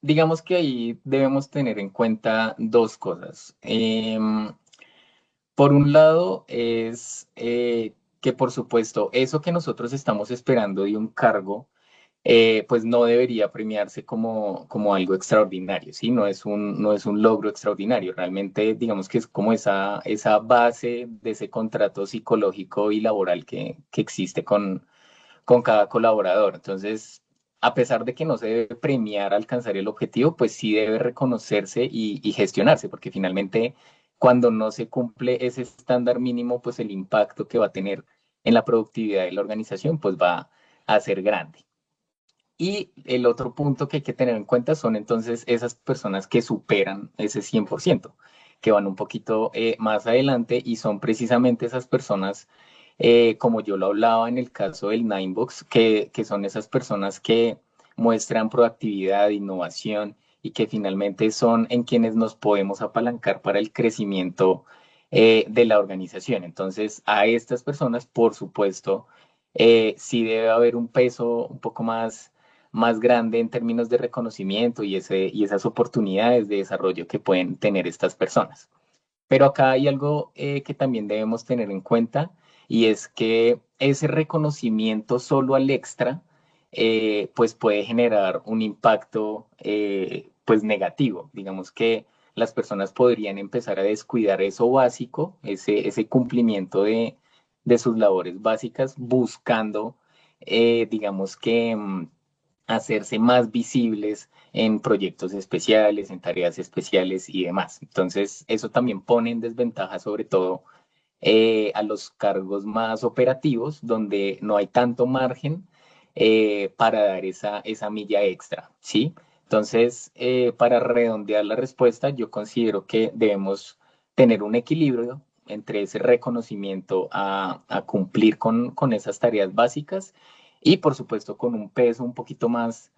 S7: digamos que ahí debemos tener en cuenta dos cosas. Por un lado es que por supuesto eso que nosotros estamos esperando de un cargo, pues no debería premiarse como algo extraordinario, ¿sí? No es un logro extraordinario, realmente digamos que es como esa base de ese contrato psicológico y laboral que existe con cada colaborador. Entonces, a pesar de que no se debe premiar alcanzar el objetivo, pues sí debe reconocerse y gestionarse, porque finalmente cuando no se cumple ese estándar mínimo, pues el impacto que va a tener en la productividad de la organización, pues va a ser grande. Y el otro punto que hay que tener en cuenta son entonces esas personas que superan ese 100%, que van un poquito más adelante y son precisamente esas personas, como yo lo hablaba en el caso del Ninebox, que son esas personas que muestran proactividad, innovación y que finalmente son en quienes nos podemos apalancar para el crecimiento de la organización. Entonces, a estas personas, por supuesto, sí debe haber un peso un poco más grande en términos de reconocimiento y esas oportunidades de desarrollo que pueden tener estas personas. Pero acá hay algo que también debemos tener en cuenta y es que ese reconocimiento solo al extra pues puede generar un impacto pues negativo. Digamos que las personas podrían empezar a descuidar eso básico, ese cumplimiento de sus labores básicas, buscando digamos que hacerse más visibles en proyectos especiales, en tareas especiales y demás. Entonces, eso también pone en desventaja sobre todo a los cargos más operativos, donde no hay tanto margen para dar esa milla extra, ¿sí? Entonces, para redondear la respuesta, yo considero que debemos tener un equilibrio entre ese reconocimiento a cumplir con esas tareas básicas y, por supuesto, con un peso un poquito más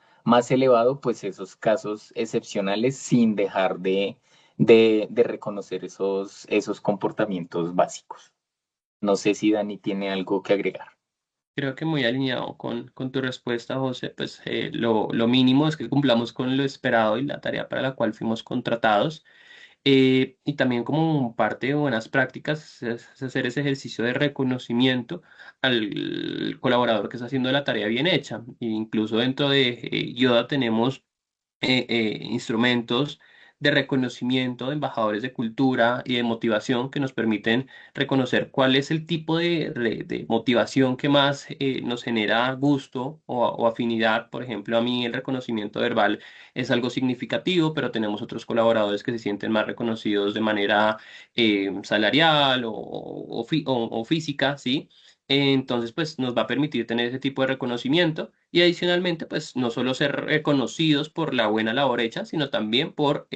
S7: elevado, pues esos casos excepcionales sin dejar de reconocer esos comportamientos básicos. No sé si Dani tiene algo que agregar.
S6: Creo que muy alineado con tu respuesta, José, pues lo mínimo es que cumplamos con lo esperado y la tarea para la cual fuimos contratados. Y también como parte de buenas prácticas es hacer ese ejercicio de reconocimiento al colaborador que está haciendo la tarea bien hecha. E incluso dentro de Yoda tenemos instrumentos de reconocimiento de embajadores de cultura y de motivación que nos permiten reconocer cuál es el tipo de motivación que más nos genera gusto o afinidad. Por ejemplo, a mí el reconocimiento verbal es algo significativo, pero tenemos otros colaboradores que se sienten más reconocidos de manera salarial o física, ¿sí? Entonces, pues nos va a permitir tener ese tipo de reconocimiento y adicionalmente, pues no solo ser reconocidos por la buena labor hecha, sino también por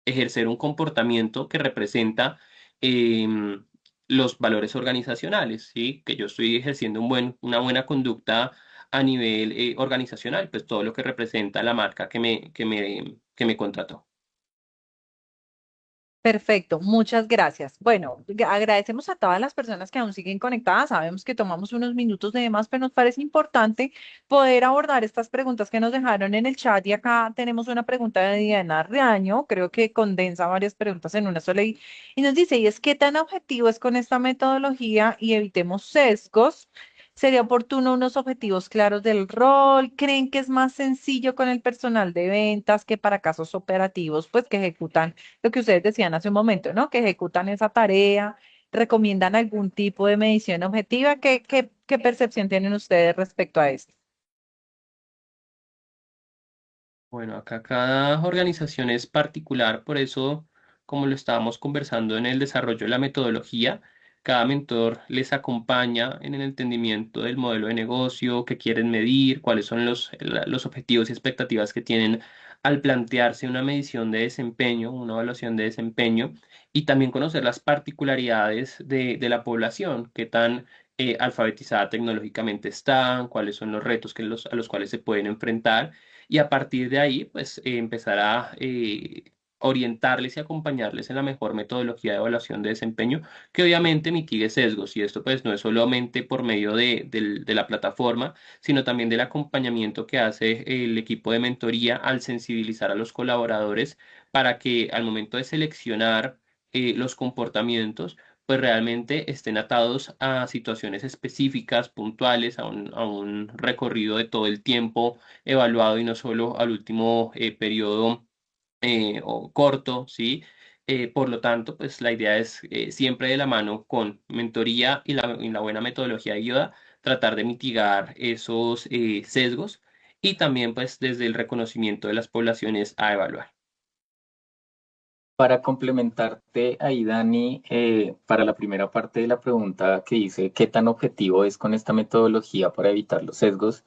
S6: ejercer un comportamiento que representa em, los valores organizacionales, ¿sí? Que yo estoy ejerciendo una buena conducta a nivel organizacional, pues todo lo que representa la marca que me contrató.
S4: Perfecto, muchas gracias. Bueno, agradecemos a todas las personas que aún siguen conectadas. Sabemos que tomamos unos minutos de más, pero nos parece importante poder abordar estas preguntas que nos dejaron en el chat. Y acá tenemos una pregunta de Diana Riaño, creo que condensa varias preguntas en una sola y nos dice, ¿y es qué tan objetivo es con esta metodología y evitemos sesgos? ¿Sería oportuno unos objetivos claros del rol? ¿Creen que es más sencillo con el personal de ventas que para casos operativos, pues que ejecutan lo que ustedes decían hace un momento, ¿no? Que ejecutan esa tarea, recomiendan algún tipo de medición objetiva. ¿Qué percepción tienen ustedes respecto a esto?
S6: Bueno, acá cada organización es particular, por eso, como lo estábamos conversando en el desarrollo de la metodología, cada mentor les acompaña en el entendimiento del modelo de negocio, que quieren medir, cuáles son los objetivos y expectativas que tienen al plantearse una medición de desempeño, una evaluación de desempeño, y también conocer las particularidades de la población, qué tan alfabetizada tecnológicamente están, cuáles son los retos a los cuales se pueden enfrentar y a partir de ahí, pues empezar a orientarles y acompañarles en la mejor metodología de evaluación de desempeño, que obviamente mitigue sesgos. Y esto pues no es solamente por medio de la plataforma, sino también del acompañamiento que hace el equipo de mentoría al sensibilizar a los colaboradores para que al momento de seleccionar los comportamientos, pues realmente estén atados a situaciones específicas, puntuales, a un recorrido de todo el tiempo evaluado y no solo al último periodo o corto, ¿sí? Por lo tanto, pues la idea es siempre de la mano con mentoría y la buena metodología de Yoda, tratar de mitigar esos sesgos y también pues desde el reconocimiento de las poblaciones a evaluar.
S7: Para complementarte ahí, Dani, para la primera parte de la pregunta que dice qué tan objetivo es con esta metodología para evitar los sesgos,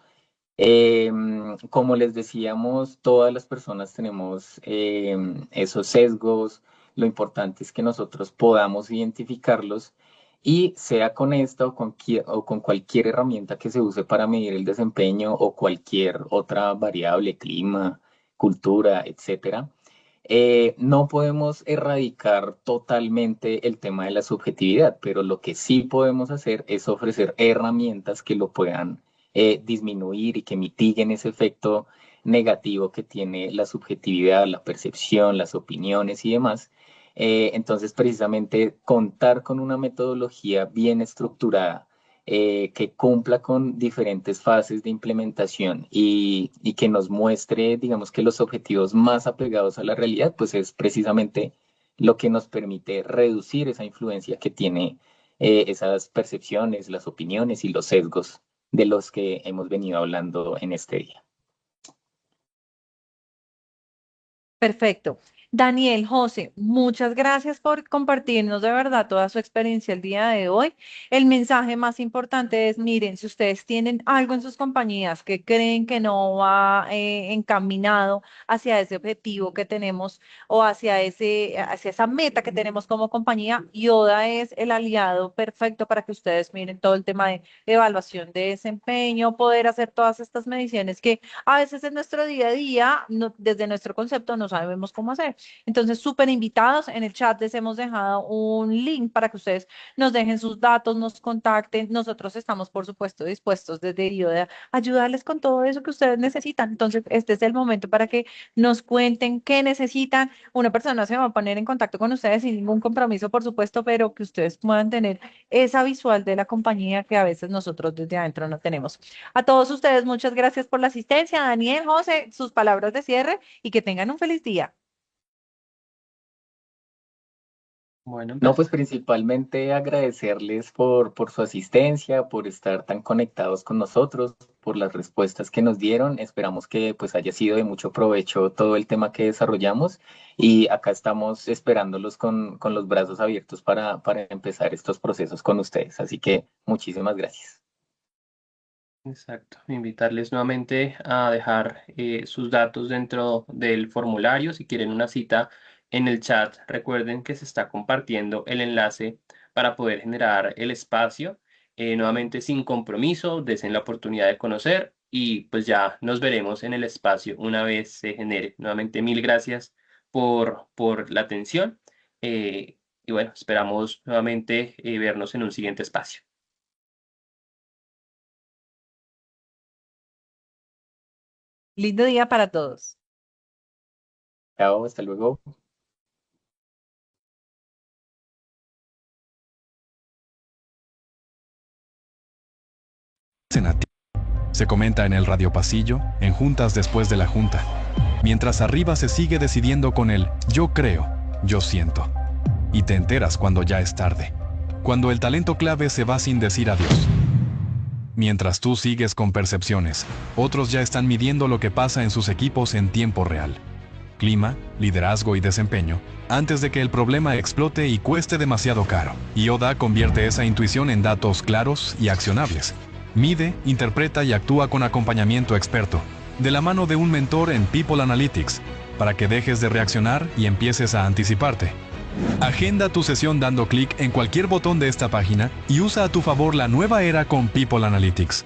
S7: como les decíamos, todas las personas tenemos esos sesgos. Lo importante es que nosotros podamos identificarlos y sea con esta o con cualquier herramienta que se use para medir el desempeño o cualquier otra variable, clima, cultura, etcétera. No podemos erradicar totalmente el tema de la subjetividad, pero lo que sí podemos hacer es ofrecer herramientas que lo puedan disminuir y que mitiguen ese efecto negativo que tiene la subjetividad, la percepción, las opiniones y demás. Entonces, precisamente, contar con una metodología bien estructurada que cumpla con diferentes fases de implementación y que nos muestre, digamos que los objetivos más apegados a la realidad, pues es precisamente lo que nos permite reducir esa influencia que tiene esas percepciones, las opiniones y los sesgos de los que hemos venido hablando en este día.
S4: Perfecto. Daniel, José, muchas gracias por compartirnos de verdad toda su experiencia el día de hoy. El mensaje más importante es, miren, si ustedes tienen algo en sus compañías que creen que no va encaminado hacia ese objetivo que tenemos o hacia esa meta que tenemos como compañía, Yoda es el aliado perfecto para que ustedes miren todo el tema de evaluación de desempeño, poder hacer todas estas mediciones que a veces en nuestro día a día, desde nuestro concepto, no sabemos cómo hacer. Entonces, súper invitados. En el chat les hemos dejado un link para que ustedes nos dejen sus datos, nos contacten. Nosotros estamos, por supuesto, dispuestos desde IODA a ayudarles con todo eso que ustedes necesitan. Entonces, este es el momento para que nos cuenten qué necesitan. Una persona se va a poner en contacto con ustedes sin ningún compromiso, por supuesto, pero que ustedes puedan tener esa visual de la compañía que a veces nosotros desde adentro no tenemos. A todos ustedes, muchas gracias por la asistencia. Daniel, José, sus palabras de cierre y que tengan un feliz día.
S6: Bueno,
S7: No,
S6: pues
S7: pues principalmente agradecerles por su asistencia, por estar tan conectados con nosotros, por las respuestas que nos dieron. Esperamos que pues haya sido de mucho provecho todo el tema que desarrollamos y acá estamos esperándolos con los brazos abiertos para empezar estos procesos con ustedes. Así que muchísimas gracias.
S6: exacto. Invitarles nuevamente a dejar sus datos dentro del formulario. Si quieren una cita en el chat, recuerden que se está compartiendo el enlace para poder generar el espacio. Nuevamente sin compromiso, desen la oportunidad de conocer y pues ya nos veremos en el espacio una vez se genere. Nuevamente mil gracias por la atención y bueno, esperamos nuevamente vernos en un siguiente espacio.
S4: Lindo día para todos.
S7: Chao, hasta luego.
S1: A ti. Se comenta en el radio pasillo, en juntas después de la junta. Mientras arriba se sigue decidiendo con el yo creo, yo siento. Y te enteras cuando ya es tarde. Cuando el talento clave se va sin decir adiós. Mientras tú sigues con percepciones, otros ya están midiendo lo que pasa en sus equipos en tiempo real. Clima, liderazgo y desempeño, antes de que el problema explote y cueste demasiado caro. Yoda convierte esa intuición en datos claros y accionables. Mide, interpreta y actúa con acompañamiento experto, de la mano de un mentor en People Analytics, para que dejes de reaccionar y empieces a anticiparte. Agenda tu sesión dando clic en cualquier botón de esta página y usa a tu favor la nueva era con People Analytics.